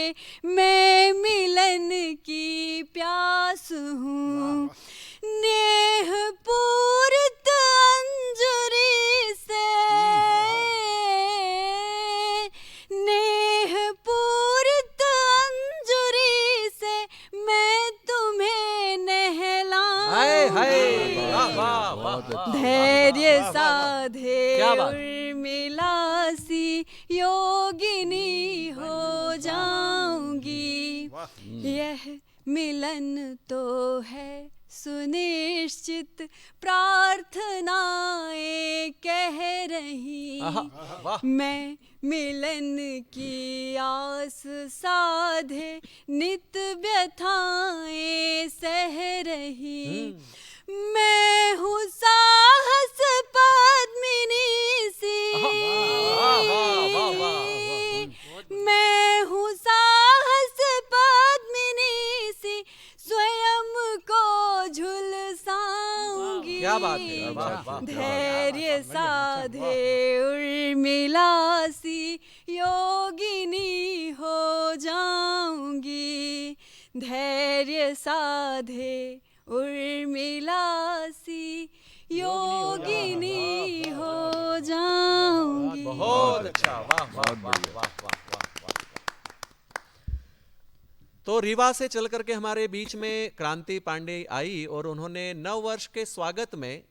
Speaker 6: मैं मिलन की प्यास हूँ। नेह पूरित अंजुरी से, नेह पूरित अंजुरी से मैं तुम्हें नहलाऊंगी, धैर्य साधे उर्मिला सी योगिनी हो जाऊंगी। यह मिलन तो है सुनिश्चित, प्रार्थनाएं कह रही। मैं मिलन की आस साधे नित व्यथाएं सह रही। मैं हूँ साहस पद्मिनी सी, मैं हूँ साहस पद्मिनी सी, स्वयं को झुलसाऊंगी।
Speaker 1: क्या बात है।
Speaker 6: धैर्य साधे उर्मिला सी योगिनी हो जाऊंगी, धैर्य साधे उर्मिला सी योगिनी हो जाऊंगी।
Speaker 1: बहुत अच्छा। वाह वाह वाह वाह वाह वाह। तो रीवा से चल करके हमारे बीच में क्रांति पांडे आई और उन्होंने नव वर्ष के स्वागत में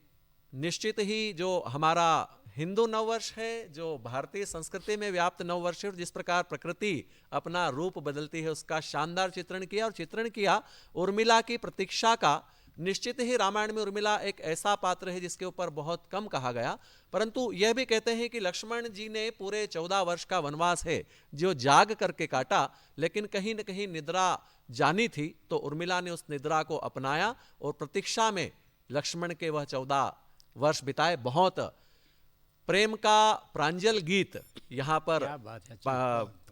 Speaker 1: निश्चित ही जो हमारा हिंदू नववर्ष है, जो भारतीय संस्कृति में व्याप्त नववर्ष है और जिस प्रकार प्रकृति अपना रूप बदलती है उसका शानदार चित्रण किया और चित्रण किया उर्मिला की प्रतीक्षा का। निश्चित ही रामायण में उर्मिला एक ऐसा पात्र है जिसके ऊपर बहुत कम कहा गया, परंतु यह भी कहते हैं कि लक्ष्मण जी ने पूरे 14 वर्ष का वनवास है जो जाग करके काटा, लेकिन कहीं न कहीं निद्रा जानी थी, तो उर्मिला ने उस निद्रा को अपनाया और प्रतीक्षा में लक्ष्मण के वह 14 वर्ष बिताए। बहुत प्रेम का प्रांजल गीत यहाँ पर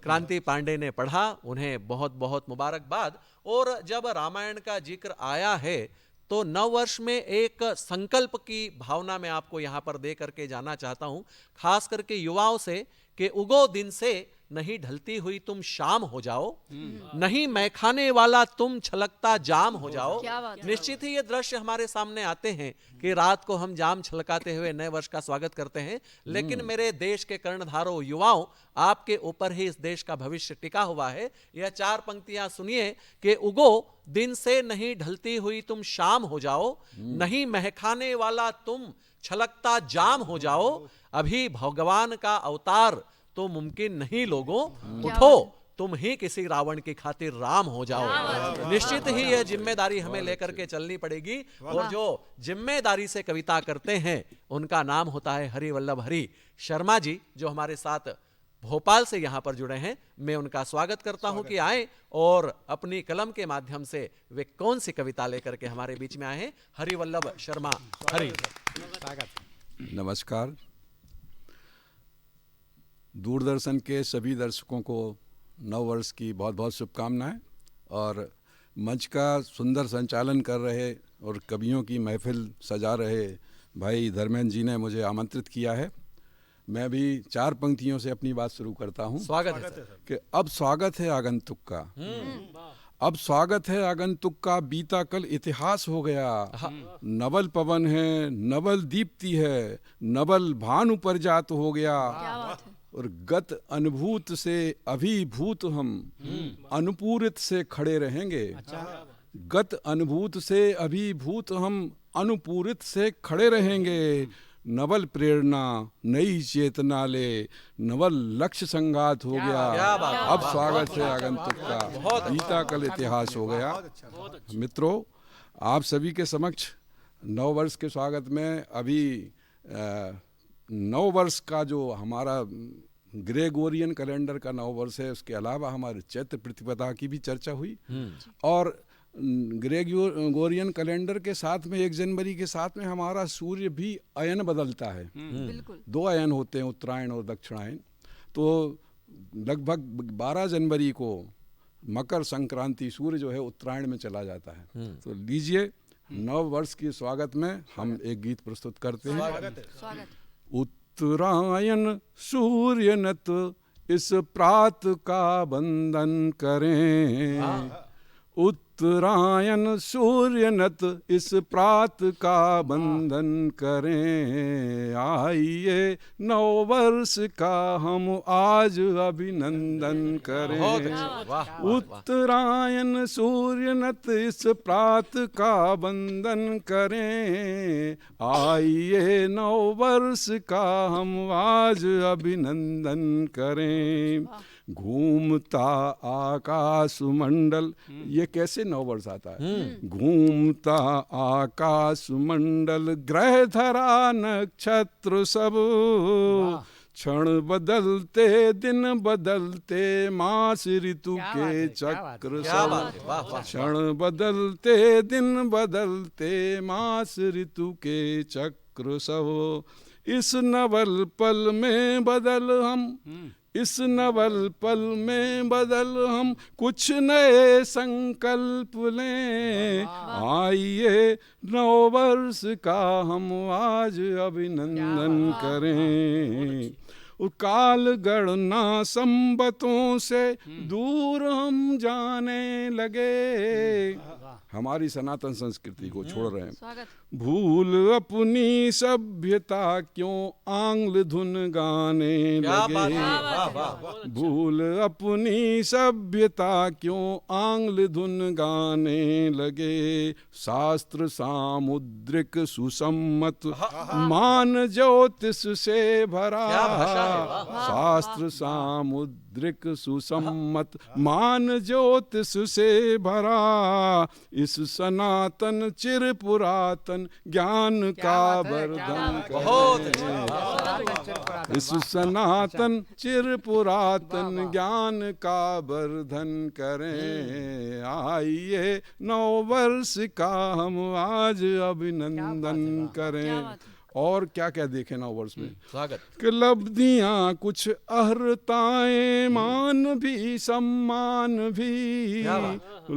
Speaker 1: क्रांति पांडे ने पढ़ा, उन्हें बहुत बहुत मुबारकबाद। और जब रामायण का जिक्र आया है तो नव वर्ष में एक संकल्प की भावना मैं आपको यहाँ पर दे करके जाना चाहता हूँ, खास करके युवाओं से, कि उगो दिन से नहीं ढलती हुई तुम शाम हो जाओ, नहीं मैखाने वाला तुम छलकता जाम हो जाओ।
Speaker 6: क्या बात है।
Speaker 1: निश्चित ही ये दृश्य हमारे सामने आते हैं कि रात को हम जाम छलकाते हुए नए वर्ष का स्वागत करते हैं, लेकिन मेरे देश के कर्णधारों युवाओं, आपके ऊपर ही इस देश का भविष्य टिका हुआ है। यह 4 पंक्तियां सुनिए कि उगो दिन से नहीं ढलती हुई तुम शाम हो जाओ, नहीं महकाने वाला तुम छलकता जाम हो जाओ, अभी भगवान का अवतार तो मुमकिन नहीं लोगों, उठो तुम ही किसी रावण की खातिर राम हो जाओ। निश्चित ही यह जिम्मेदारी हमें लेकर के चलनी पड़ेगी और जो जिम्मेदारी से कविता करते हैं उनका नाम होता है हरिवल्लभ हरि शर्मा जी, जो हमारे साथ भोपाल से यहाँ पर जुड़े हैं। मैं उनका स्वागत करता हूँ कि आए और अपनी कलम के माध्यम से वे कौन सी कविता लेकर के हमारे बीच में आए हैं। हरिवल्लभ शर्मा हरि।
Speaker 3: नमस्कार। दूरदर्शन के सभी दर्शकों को नव वर्ष की बहुत बहुत शुभकामनाएं। और मंच का सुंदर संचालन कर रहे और कवियों की महफिल सजा रहे भाई धर्मेंद्र जी ने मुझे आमंत्रित किया है। मैं भी 4 पंक्तियों से अपनी बात शुरू करता हूं।
Speaker 1: स्वागत है सर।
Speaker 3: कि अब स्वागत है आगंतुक का, अब स्वागत है आगंतुक का, बीता कल इतिहास हो गया। नवल पवन है, नवल दीप्ति है, नवल भानु पर जात हो गया।
Speaker 6: क्या बात है।
Speaker 3: और गत अनुभूत से अभिभूत हम अनुपूरित से खड़े रहेंगे। गत अनुभूत से अभिभूत हम अनुपूरित से खड़े रहेंगे। नवल प्रेरणा नई चेतना ले, नवल लक्ष्य संगात हो गया। अब स्वागत है आगंतुक का, बीता कल इतिहास हो गया। मित्रों, आप सभी के समक्ष नव वर्ष के स्वागत में अभी नव वर्ष का जो हमारा ग्रेगोरियन कैलेंडर का नव वर्ष है, उसके अलावा हमारे चैत्र प्रतिपदा की भी चर्चा हुई। और ग्रेगोरियन कैलेंडर के साथ में 1 जनवरी के साथ में हमारा सूर्य भी अयन बदलता है।
Speaker 6: बिल्कुल।
Speaker 3: 2 अयन होते हैं, उत्तरायण और दक्षिणायन। तो लगभग 12 जनवरी को मकर संक्रांति सूर्य जो है उत्तरायण में चला जाता है। तो लीजिए, नव वर्ष के स्वागत में हम एक गीत प्रस्तुत करते हैं।
Speaker 6: स्वागत।
Speaker 3: उत्तरायण सूर्य नत इस प्रात का बंदन करें। उत्तरायण सूर्य नत इस प्रात का बंदन करें। आइए नव वर्ष का हम आज अभिनंदन करें। उत्तरायण सूर्य नत इस प्रात का बंदन करें। आइए नव वर्ष का हम आज अभिनंदन करें। घूमता आकाश मंडल, ये कैसे नव वर्ष आता है। घूमता आकाश मंडल, ग्रह धरा नक्षत्र सब, क्षण बदलते दिन बदलते मास ऋतु के चक्र सब। क्षण बदलते दिन बदलते मास ऋतु के चक्र सब। इस नवल पल में बदल हम, इस नवल पल में बदल हम कुछ नए संकल्प लें। आइए नव वर्ष का हम आज अभिनंदन करें। काल गणना संबतों से दूर हम जाने लगे। हमारी सनातन संस्कृति को छोड़ रहे हैं।
Speaker 6: स्वागत।
Speaker 3: भूल अपनी सभ्यता क्यों आंग्ल धुन गाने
Speaker 1: क्या बात
Speaker 3: लगे।
Speaker 1: है, वाह वाह।
Speaker 3: भूल अपनी सभ्यता क्यों आंग्ल धुन गाने लगे। शास्त्र सामुद्रिक सुसम्मत मान ज्योतिष से भरा।
Speaker 1: क्या भाषा है, वाह।
Speaker 3: शास्त्र सामुद्रिक सुसम्मत मान ज्योतिष से भरा। इस सनातन चिर पुरातन ज्ञान का वर्धन
Speaker 1: बहुत
Speaker 3: करें। इस सनातन चिर पुरातन ज्ञान का वर्धन करें। आइए नव वर्ष का हम आज अभिनंदन करें। और क्या क्या देखें नव वर्ष में।
Speaker 1: स्वागत।
Speaker 3: कि लब्धियां कुछ अहर्ताएं मान भी सम्मान भी।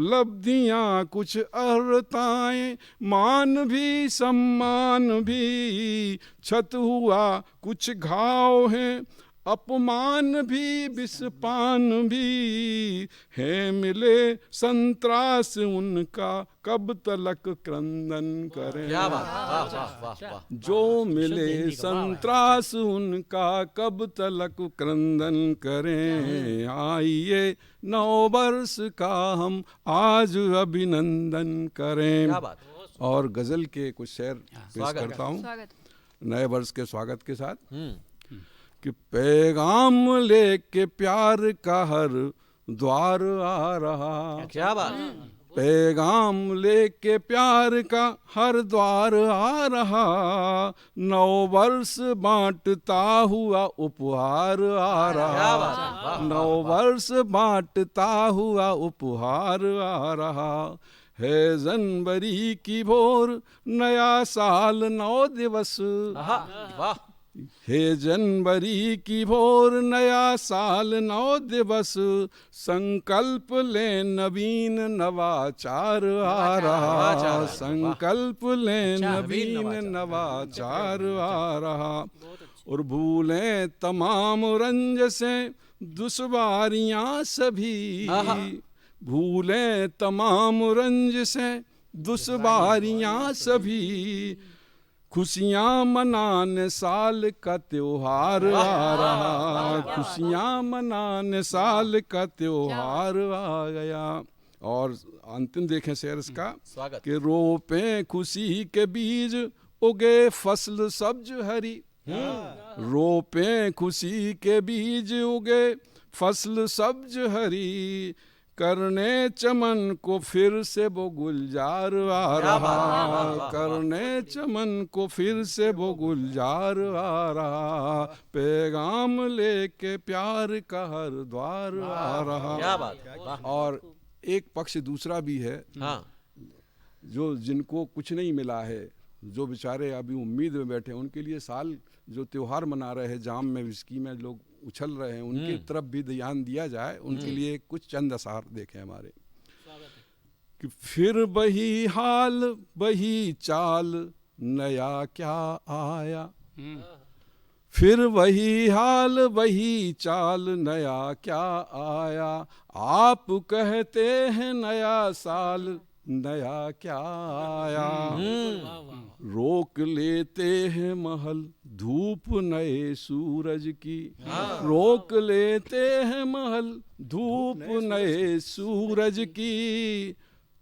Speaker 3: लब्धियां कुछ अहर्ताएं मान भी सम्मान भी। छत हुआ कुछ घाव हैं अपमान भी विषपान भी। है मिले संत्रास उनका कब तलक क्रंदन करें।
Speaker 1: क्या बात, वाह वाह वाह वाह।
Speaker 3: जो मिले संत्रास उनका कब तलक क्रंदन करें। आइए नव वर्ष का हम आज अभिनंदन करें।
Speaker 1: क्या बात।
Speaker 3: और गजल के कुछ शेर पेश
Speaker 1: स्वागत।
Speaker 3: करता हूँ
Speaker 6: स्वागत।
Speaker 3: नए वर्ष के स्वागत के साथ। कि पैगाम लेके प्यार का हर द्वार आ रहा।
Speaker 1: क्या बात।
Speaker 3: पैगाम लेके प्यार का हर द्वार आ रहा। नव वर्ष बांटता हुआ उपहार आ
Speaker 1: क्या
Speaker 3: रहा।
Speaker 1: बात, वाह,
Speaker 3: नव वर्ष बांटता हुआ उपहार आ रहा। है जनवरी की भोर नया साल 9 दिवस।
Speaker 1: आहा, वाह।
Speaker 3: हे जनवरी की भोर नया साल 9 दिवस। संकल्प ले नवीन नवाचार आ रहा। संकल्प ले नवीन नवाचार आ रहा। और भूलें तमाम रंज से दुश्वारियां सभी। भूलें तमाम रंज से दुश्वारियां सभी। खुशियाँ मनाने साल का त्योहार आ रहा। खुशियाँ मनाने साल का त्योहार आ गया। और अंतिम देखें शेर इसका।
Speaker 1: स्वागत।
Speaker 3: कि रोपे खुशी के बीज उगे फसल सब्ज हरी। रोपे खुशी के बीज उगे फसल सब्ज हरी। करने चमन को फिर से वो गुलजार आ रहा। करने चमन को फिर से वो गुलजार आ रहा। पैगाम लेके प्यार का हर द्वार आ रहा।
Speaker 1: क्या बात।
Speaker 3: और एक पक्ष दूसरा भी है।
Speaker 1: हाँ।
Speaker 3: जो जिनको कुछ नहीं मिला है, जो बेचारे अभी उम्मीद में बैठे हैं, उनके लिए साल जो त्योहार मना रहे हैं, जाम में विस्की में लोग उछल रहे हैं, उनकी तरफ भी ध्यान दिया जाए। उनके लिए कुछ चंद असार देखें हमारे। कि फिर वही हाल वही चाल नया क्या आया। फिर वही हाल वही चाल नया क्या आया। आप कहते हैं नया साल नया क्या आया। रोक लेते हैं महल धूप नए सूरज की। रोक लेते हैं महल धूप नए सूरज की।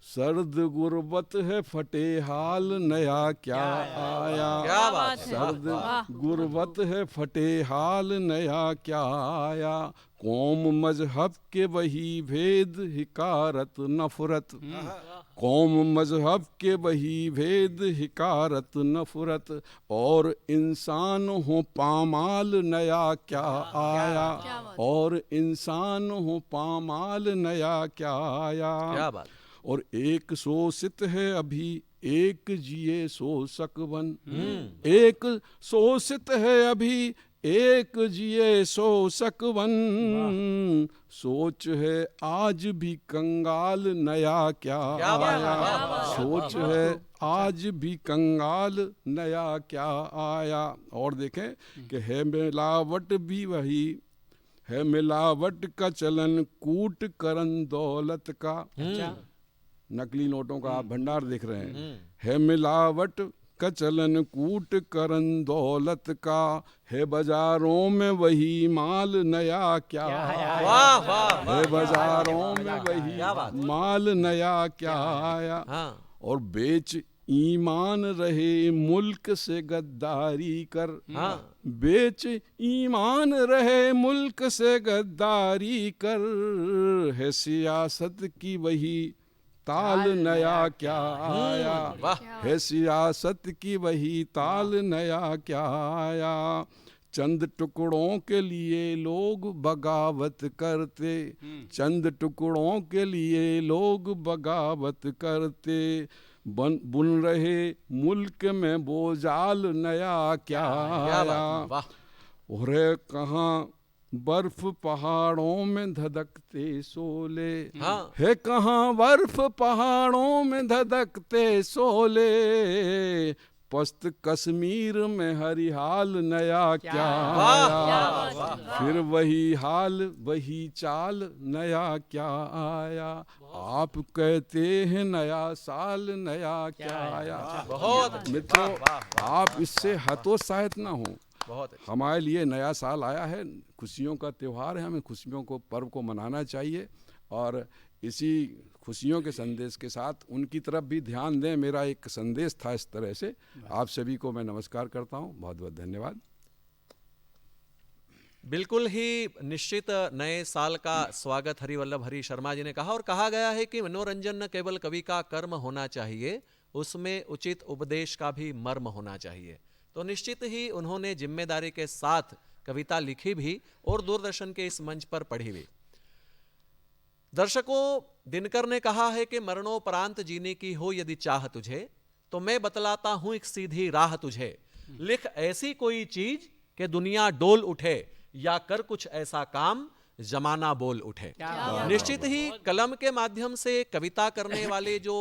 Speaker 3: सर्द गुर्बत है फटे हाल नया क्या आया।
Speaker 1: क्या बात।
Speaker 3: सर्द गुर्बत है फटे हाल नया क्या आया। कौम मजहब के वही भेद हिकारत नफरत। कौम मजहब के वही भेद हिकारत नफरत। और इंसान हो पामाल नया क्या आया। और इंसान हो पामाल नया क्या आया।
Speaker 1: क्या बात।
Speaker 3: और एक शोषित है अभी एक जिए शोषक बन। एक शोषित है अभी एक जिए शोषक बन। सोच है आज भी कंगाल नया क्या आया। सोच है आज भी कंगाल नया क्या आया। और देखें कि है मिलावट भी वही, है मिलावट का चलन कूट करन दौलत का। नकली नोटों का आप भंडार देख रहे हैं। है मिलावट का चलन कूट करन दौलत का, है बाजारों में वही माल नया क्या आया।
Speaker 1: वाह वाह वाह,
Speaker 3: है बाजारों में वही
Speaker 1: क्या बात।
Speaker 3: माल नया क्या आया।
Speaker 1: हाँ
Speaker 3: और बेच ईमान रहे मुल्क से गद्दारी कर।
Speaker 1: हाँ
Speaker 3: बेच ईमान रहे मुल्क से गद्दारी कर, है सियासत की वही ताल नया क्या आया।
Speaker 1: वाह
Speaker 3: है सियासत की वही ताल नया क्या आया। चंद टुकड़ों के लिए लोग बगावत करते, चंद टुकड़ों के लिए लोग बगावत करते, बुन रहे मुल्क में वो जाल नया क्या
Speaker 1: क्या
Speaker 3: आया।
Speaker 1: बात, वाह
Speaker 3: और कहाँ बर्फ पहाड़ों में धधकते सोले,
Speaker 1: हाँ
Speaker 3: है कहाँ बर्फ पहाड़ों में धधकते सोले, पस्त कश्मीर में हरिहाल नया क्या आया। फिर वही हाल वही चाल नया क्या आया। आप कहते हैं नया साल नया क्या आया।
Speaker 1: बहुत अच्छे,
Speaker 3: मित्रों,
Speaker 1: वाह, वाह,
Speaker 3: आप इससे हतोत्साहित ना हो।
Speaker 1: बहुत अच्छे।
Speaker 3: हमारे लिए नया साल आया है, खुशियों का त्यौहार है, हमें खुशियों को पर्व को मनाना चाहिए। और इसी खुशियों के संदेश के साथ उनकी तरफ भी ध्यान दें। मेरा एक संदेश था इस तरह से। आप सभी को मैं नमस्कार करता हूँ, बहुत बहुत धन्यवाद।
Speaker 1: बिल्कुल ही निश्चित नए साल का स्वागत हरिवल्लभ हरि शर्मा जी ने कहा। और कहा गया है कि मनोरंजन न केवल कवि का कर्म होना चाहिए, उसमें उचित उपदेश का भी मर्म होना चाहिए। तो निश्चित ही उन्होंने जिम्मेदारी के साथ कविता लिखी भी और दूरदर्शन के इस मंच पर पढ़ी भी। दर्शकों, दिनकर ने कहा है कि मरणोपरांत जीने की हो यदि चाह तुझे, तो मैं बतलाता हूं एक सीधी राह तुझे। लिख ऐसी कोई चीज कि दुनिया डोल उठे, या कर कुछ ऐसा काम जमाना बोल उठे। निश्चित ही कलम के माध्यम से कविता करने वाले जो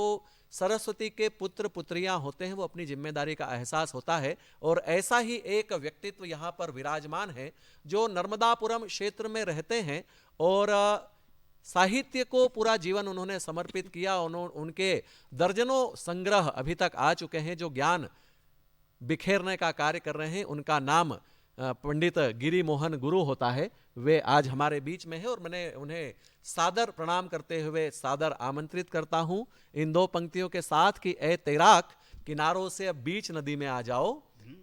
Speaker 1: सरस्वती के पुत्र पुत्रियां होते हैं, वो अपनी जिम्मेदारी का एहसास होता है। और ऐसा ही एक व्यक्तित्व यहाँ पर विराजमान है जो नर्मदापुरम क्षेत्र में रहते हैं और साहित्य को पूरा जीवन उन्होंने समर्पित किया। उनके दर्जनों संग्रह अभी तक आ चुके हैं जो ज्ञान बिखेरने का कार्य कर रहे हैं। उनका नाम पंडित गिरी मोहन गुरु होता है। वे आज हमारे बीच में है और मैंने उन्हें सादर प्रणाम करते हुए सादर आमंत्रित करता हूं इन दो पंक्तियों के साथ कि ए तैराक किनारों से अब बीच नदी में आ जाओ,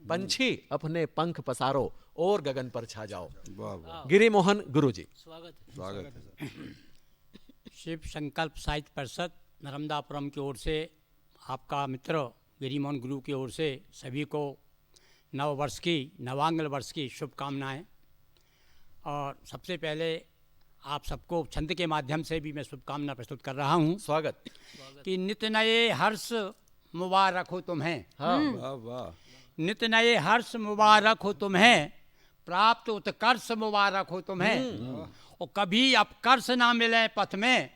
Speaker 1: पंछी अपने पंख पसारो और गगन पर छा जाओ।
Speaker 3: वाह वाह,
Speaker 1: गिरी मोहन गुरु जी,
Speaker 3: स्वागत है।
Speaker 7: शिव संकल्प साहित्य परिषद नर्मदापुरम की ओर से आपका मित्र गिरिमोहन गुरु की ओर से सभी को नव वर्ष की नवांगल वर्ष की शुभकामनाएं। और सबसे पहले आप सबको छंद के माध्यम से भी मैं शुभकामना प्रस्तुत कर रहा हूं
Speaker 1: स्वागत।
Speaker 7: कि नित्य नए हर्ष मुबारक हो तुम्हें।
Speaker 3: वाह वाह,
Speaker 7: नित्य नए हर्ष मुबारक हो तुम्हें, प्राप्त उत्कर्ष मुबारक हो तुम्हें। और कभी अपकर्ष ना मिले पथ में,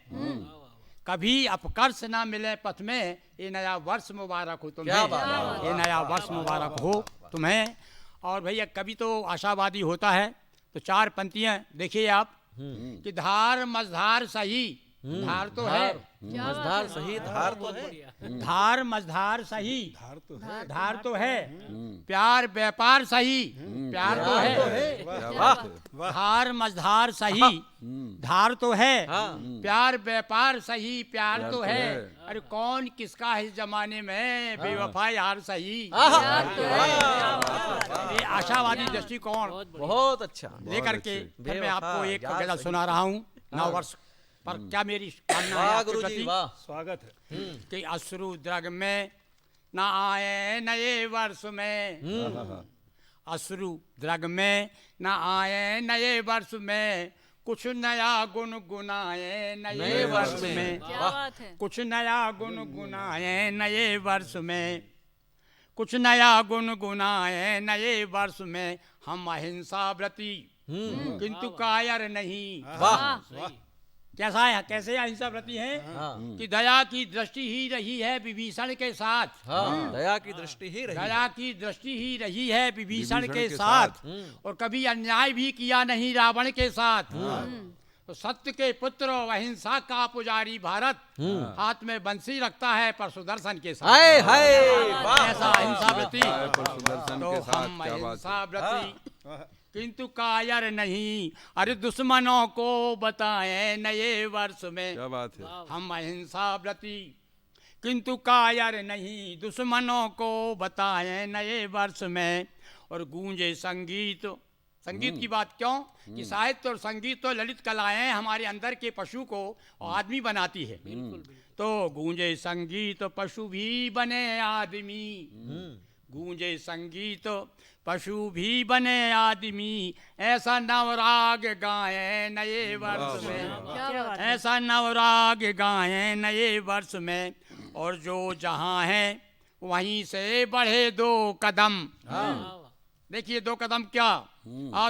Speaker 7: कभी अपकर्ष ना मिले पथ में, ये नया वर्ष मुबारक हो तुम्हें। ये नया वर्ष मुबारक हो तुम्हें। और भैया कभी तो आशावादी होता है, तो चार पंक्तियां देखिए आप कि धार मझधार सही, धार तो है,
Speaker 1: मझधार सही, धार तो है,
Speaker 7: धार मझधार सही, धार तो है, प्यार व्यापार सही, प्यार तो है, धार मझधार सही, धार तो है, प्यार व्यापार सही, प्यार तो है। अरे कौन किसका है इस जमाने में बेवफा यार सही। ये आशावादी दृष्टिकोण
Speaker 1: बहुत अच्छा।
Speaker 7: लेकर के फिर मैं आपको एक
Speaker 1: यार
Speaker 7: गजल
Speaker 1: सही।
Speaker 7: सुना रहा हूँ नव वर्ष पर। क्या मेरी कामना है
Speaker 1: वाह
Speaker 7: आपके
Speaker 1: गुरु जी,
Speaker 7: प्रति
Speaker 1: वाह।
Speaker 2: स्वागत है।
Speaker 7: कि अश्रु द्रग में न आए नए वर्ष में, अश्रु द्रग में न आए नए वर्ष में, कुछ नया गुनगुनाए नए वर्ष में,
Speaker 6: क्या बात है।
Speaker 7: कुछ नया गुनगुनाए नए वर्ष में, कुछ नया गुनगुनाए नए वर्ष में। हम अहिंसा व्रती किंतु कायर नहीं,
Speaker 1: वाह
Speaker 7: कैसा है, कैसे अहिंसा व्रती है
Speaker 1: हाँ
Speaker 7: कि दया की दृष्टि ही रही है विभीषण के साथ,
Speaker 1: हाँ दया की दृष्टि ही रही।
Speaker 7: दया की दृष्टि ही रही है विभीषण
Speaker 3: विभीषण
Speaker 7: के
Speaker 3: के
Speaker 7: साथ, और कभी अन्याय भी किया नहीं रावण के साथ। तो सत्य के पुत्र और अहिंसा का पुजारी भारत हाथ में बंसी रखता है पर सुदर्शन के साथ।
Speaker 1: हाय हाय वाह
Speaker 7: ऐसा अहिंसा व्रती,
Speaker 3: पर सुदर्शन
Speaker 7: तो
Speaker 3: के साथ,
Speaker 7: हम
Speaker 3: क्या बात है।
Speaker 7: अहिंसा व्रती किंतु कायर नहीं, अरे दुश्मनों को बताएं नए वर्ष में।
Speaker 3: क्या बात है।
Speaker 7: हम अहिंसा व्रती किंतु कायर नहीं, दुश्मनों को बताएं नए वर्ष में। और गूंजे संगीत, संगीत की बात क्यों कि साहित्य और संगीत तो ललित कलाएं हमारे अंदर के पशु को आदमी बनाती है। तो गूंजे संगीत पशु भी बने आदमी, गूंजे संगीत पशु भी बने आदमी, ऐसा नवराग गाएं नए वर्ष में,
Speaker 4: क्या बात है।
Speaker 7: ऐसा नवराग गाएं नए वर्ष में। और जो जहाँ है वहीं से बढ़े 2 कदम। देखिए 2 कदम क्या,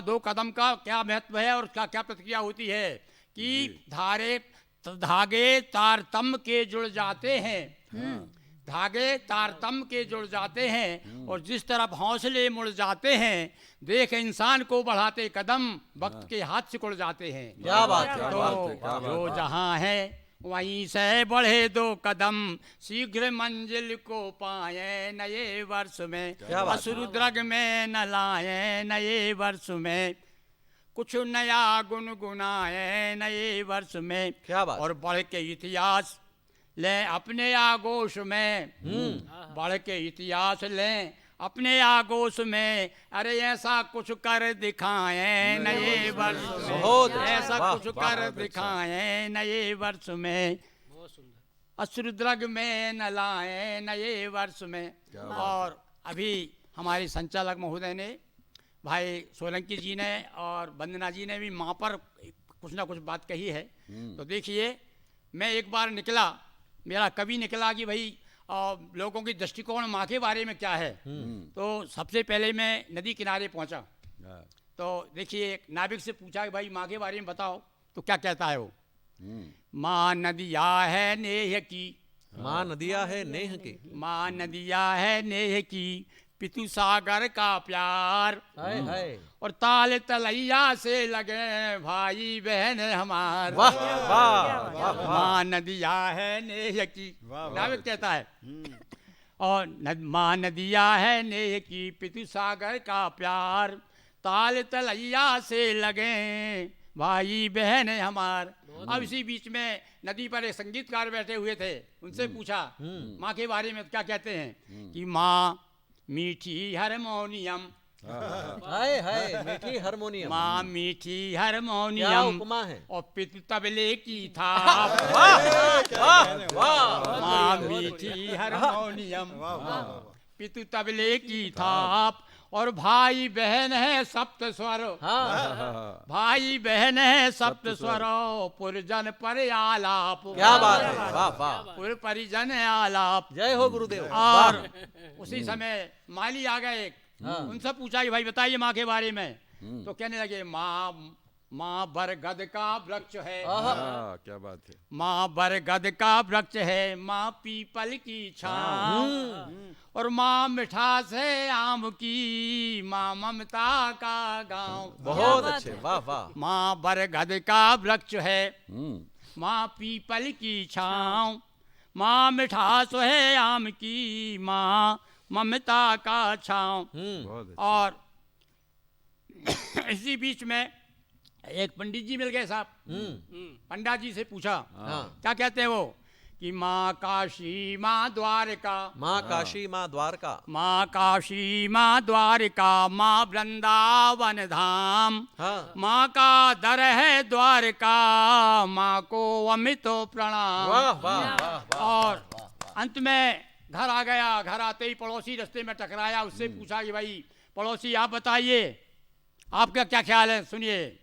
Speaker 7: 2 कदम का क्या महत्व है और क्या क्या प्रतिक्रिया होती है कि धागे तारतम के जुड़ जाते हैं, धागे तारतम के जुड़ जाते हैं, और जिस तरफ हौसले मुड़ जाते हैं, देख इंसान को बढ़ाते कदम वक्त के हाथ सिकुड़ जाते हैं।
Speaker 1: क्या बात है,
Speaker 3: क्या
Speaker 7: तो
Speaker 3: बात है, क्या
Speaker 7: जो
Speaker 3: बात है।
Speaker 7: जहाँ है वहीं से बढ़े 2 कदम, शीघ्र मंजिल को पाए नए वर्ष में।
Speaker 1: क्या बात है।
Speaker 7: असुरुद्रग में न लाए नए वर्ष में, कुछ नया गुनगुनाए नए वर्ष में।
Speaker 1: क्या बात।
Speaker 7: और बढ़ के इतिहास लें अपने आगोश में, बढ़ के इतिहास लें अपने आगोश में। अरे ऐसा कुछ कर दिखाएं नए वर्ष में,
Speaker 1: बहुत अच्छा,
Speaker 7: ऐसा
Speaker 1: वाह,
Speaker 7: कुछ
Speaker 1: वाह,
Speaker 7: कर
Speaker 1: बहुत अच्छा।
Speaker 7: दिखाएं नए वर्ष में। असुरुद्रग में न लाए नए वर्ष में। और अभी हमारे संचालक महोदय ने, भाई सोलंकी जी ने और वंदना जी ने भी माँ पर कुछ ना कुछ बात कही है। तो देखिए, मैं एक बार निकला, मेरा कवि निकला कि भाई लोगों की दृष्टिकोण माँ के बारे में क्या है। तो सबसे पहले मैं नदी किनारे पहुंचा, तो देखिए एक नाविक से पूछा कि भाई माँ के बारे में बताओ, तो क्या कहता है वो, माँ नदिया है नेह की,
Speaker 1: माँ नदिया है नेह की,
Speaker 7: माँ नदिया है नेह की, पितु सागर का प्यार।
Speaker 1: हाय हाय
Speaker 7: और ताल तलैया से लगे भाई बहन हमार।
Speaker 1: वाह वाह वाह।
Speaker 7: माँ नदिया है नेह की, नाविक कहता है। और माँ नदिया है नेह की, पितु सागर का प्यार, ताल तलैया से लगे भाई बहन हमार। अब इसी बीच में नदी पर एक संगीतकार बैठे हुए थे, उनसे पूछा माँ के बारे में क्या कहते हैं कि माँ मीठी हारमोनियम,
Speaker 1: हाय हाय मीठी हारमोनियम।
Speaker 7: माँ मीठी
Speaker 1: क्या
Speaker 7: हारमोनियम,
Speaker 1: उपमा है।
Speaker 7: और पितु तबले की थाप।
Speaker 1: वाह वाह।
Speaker 7: माँ मीठी हारमोनियम, पितु तबले की थाप, और भाई बहन है सप्त स्वर,
Speaker 1: हाँ
Speaker 7: भाई बहन है सप्त स्वर, पुरजन पर आलाप।
Speaker 1: क्या बात है, वाह वाह।
Speaker 7: पुर परिजन आलाप।
Speaker 1: जय हो गुरुदेव।
Speaker 7: और उसी समय माली आ गए, उनसे पूछा कि भाई बताइए माँ के बारे में। तो कहने लगे माँ बरगद का वृक्ष है,
Speaker 3: क्या बात है।
Speaker 7: माँ बरगद का वृक्ष है, माँ पीपल की छाँव, और माँ मिठास है आम की, माँ ममता का गाँव।
Speaker 1: बहुत अच्छे, वाह वाह।
Speaker 7: माँ बरगद का वृक्ष है, माँ पीपल की छाँव, माँ मिठास है आम की, माँ ममता का छाँव।
Speaker 3: बहुत अच्छा।
Speaker 7: और इसी बीच में एक पंडित जी मिल गए साहब। पंडा जी से पूछा क्या कहते हैं वो कि माँ काशी माँ द्वारका,
Speaker 1: माँ काशी माँ द्वारका,
Speaker 7: माँ काशी माँ द्वारका, माँ वृंदावन धाम,
Speaker 1: हाँ
Speaker 7: माँ का दर है द्वारका, माँ को अमित प्रणाम।
Speaker 1: वाह वाह वाह।
Speaker 7: और अंत में घर आ गया, घर आते ही पड़ोसी रास्ते में टकराया, उससे पूछा कि भाई पड़ोसी आप बताइए आपका क्या ख्याल है, सुनिए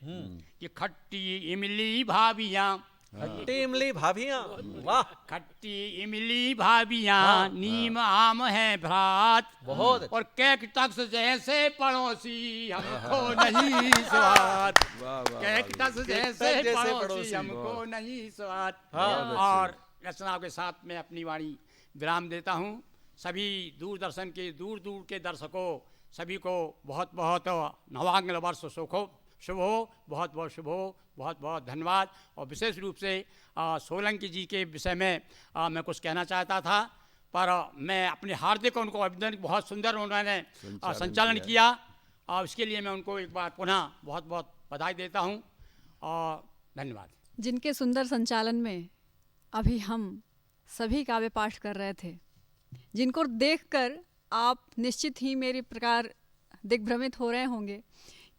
Speaker 7: कि खट्टी इमली भाभियाँ,
Speaker 1: खट्टी इमली भाभियां, वाह
Speaker 7: खट्टी इमली भाभियाँ नीम आम है भ्रात,
Speaker 1: बहुत अच्छा।
Speaker 7: और कैकटस जैसे पड़ोसी हमको नहीं स्वाद, कैकटस जैसे पड़ोसी हमको नहीं स्वाद। और रचना के साथ में अपनी वाणी विराम देता हूँ। सभी दूरदर्शन के दूर दूर के दर्शकों सभी को बहुत बहुत नवांगल वर्ष शुभ हो, बहुत बहुत शुभ हो, बहुत बहुत धन्यवाद। और विशेष रूप से सोलंकी जी के विषय में मैं कुछ कहना चाहता था, पर मैं अपने हार्दिक उनको अभिनंदन, बहुत सुंदर उन्होंने संचालन किया, और इसके लिए मैं उनको एक बार पुनः बहुत बहुत बधाई देता हूँ और धन्यवाद।
Speaker 6: जिनके सुंदर संचालन में अभी हम सभी काव्य पाठ कर रहे थे, जिनको देखकर आप निश्चित ही मेरी प्रकार दिग्भ्रमित हो रहे होंगे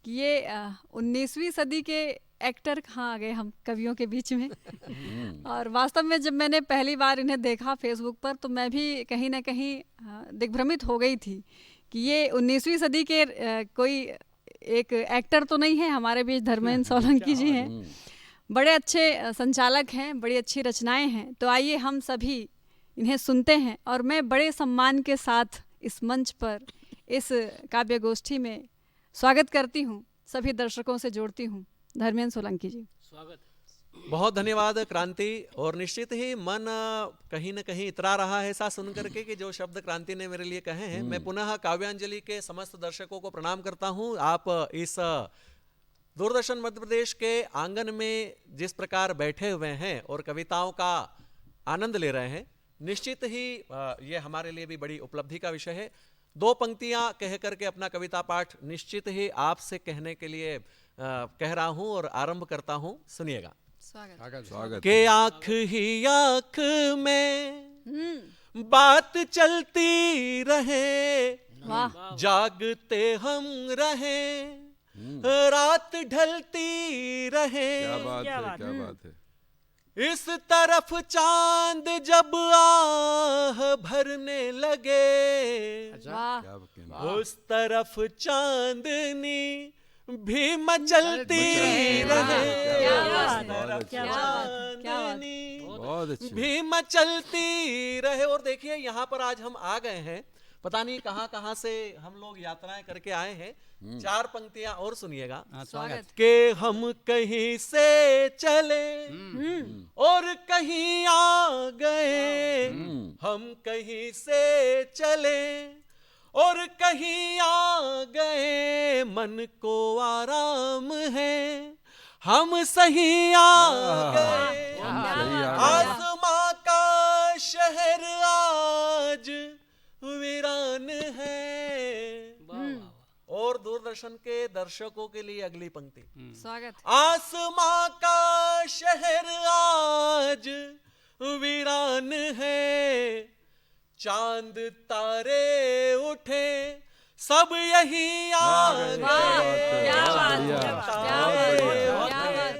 Speaker 6: कि ये 19वीं सदी के एक्टर कहाँ आ गए हम कवियों के बीच में। और वास्तव में जब मैंने पहली बार इन्हें देखा फेसबुक पर, तो मैं भी कहीं ना कहीं दिग्भ्रमित हो गई थी कि ये 19वीं सदी के कोई एक एक्टर तो नहीं है। हमारे बीच धर्मेंद्र सोलंकी जी हैं, बड़े अच्छे संचालक हैं, बड़ी अच्छी रचनाएं हैं। तो आइए हम सभी इन्हें सुनते हैं, और मैं बड़े सम्मान के साथ इस मंच पर इस काव्य गोष्ठी में स्वागत करती हूँ, सभी दर्शकों से जोड़ती हूँ। धर्मेंद्र सोलंकी जी,
Speaker 5: स्वागत।
Speaker 1: बहुत धन्यवाद क्रांति। और निश्चित ही मन कहीं न कहीं इतरा रहा है ऐसा सुन करके कि जो शब्द क्रांति ने मेरे लिए कहे हैं। मैं पुनः काव्यांजलि के समस्त दर्शकों को प्रणाम करता हूँ। आप इस दूरदर्शन मध्य प्रदेश के आंगन में जिस प्रकार बैठे हुए हैं और कविताओं का आनंद ले रहे हैं, निश्चित ही ये हमारे लिए भी बड़ी उपलब्धि का विषय है। दो पंक्तियां कह करके अपना कविता पाठ निश्चित ही आपसे कहने के लिए कह रहा हूं और आरंभ करता हूं। सुनिएगा।
Speaker 3: स्वागत।
Speaker 1: के आंख ही आंख में बात चलती रहे,
Speaker 6: वाह,
Speaker 1: जागते हम रहे, रात ढलती रहे,
Speaker 3: क्या बात है, क्या बात है।
Speaker 1: इस तरफ चांद जब आह भरने लगे,
Speaker 6: वाह,
Speaker 3: क्या बात।
Speaker 1: उस तरफ चांदनी भी मचलती रहे,
Speaker 6: क्या बात
Speaker 1: उस
Speaker 6: है,
Speaker 1: तरफ
Speaker 6: क्या बात है, क्या बात है।
Speaker 1: चांदनी
Speaker 3: बहुत अच्छी।
Speaker 1: भी मचलती रहे। और देखिए यहाँ पर आज हम आ गए हैं, पता नहीं कहाँ कहाँ से हम लोग यात्राएं करके आए हैं। चार पंक्तियां और सुनिएगा।
Speaker 6: स्वागत।
Speaker 1: के हम कहीं से चले और कहीं आ गए, हम कहीं से चले और कहीं आ गए, मन को आराम है, हम सही आ गए। आसमां का शहर आज वीरान है। और दूरदर्शन के दर्शकों के लिए अगली पंक्ति।
Speaker 6: स्वागत।
Speaker 1: आसमां का शहर आज वीरान है, चांद तारे उठे सब यही आ गए,
Speaker 6: क्या बात है,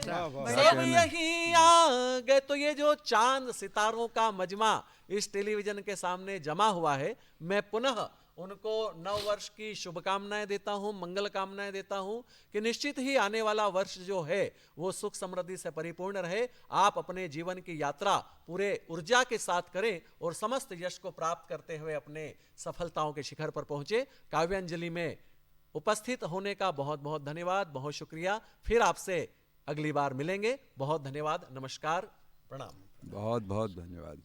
Speaker 6: क्या बात है।
Speaker 1: सब यही आ गए। तो ये जो चांद सितारों का मजमा इस टेलीविजन के सामने जमा हुआ है, मैं पुनः उनको नव वर्ष की शुभकामनाएं देता हूं, मंगल कामनाएं देता हूं कि निश्चित ही आने वाला वर्ष जो है वो सुख समृद्धि से परिपूर्ण रहे। आप अपने जीवन की यात्रा पूरे ऊर्जा के साथ करें और समस्त यश को प्राप्त करते हुए अपने सफलताओं के शिखर पर पहुंचे। काव्यांजलि में उपस्थित होने का बहुत बहुत धन्यवाद, बहुत शुक्रिया। फिर आपसे अगली बार मिलेंगे। बहुत धन्यवाद, नमस्कार, प्रणाम।
Speaker 3: बहुत बहुत धन्यवाद।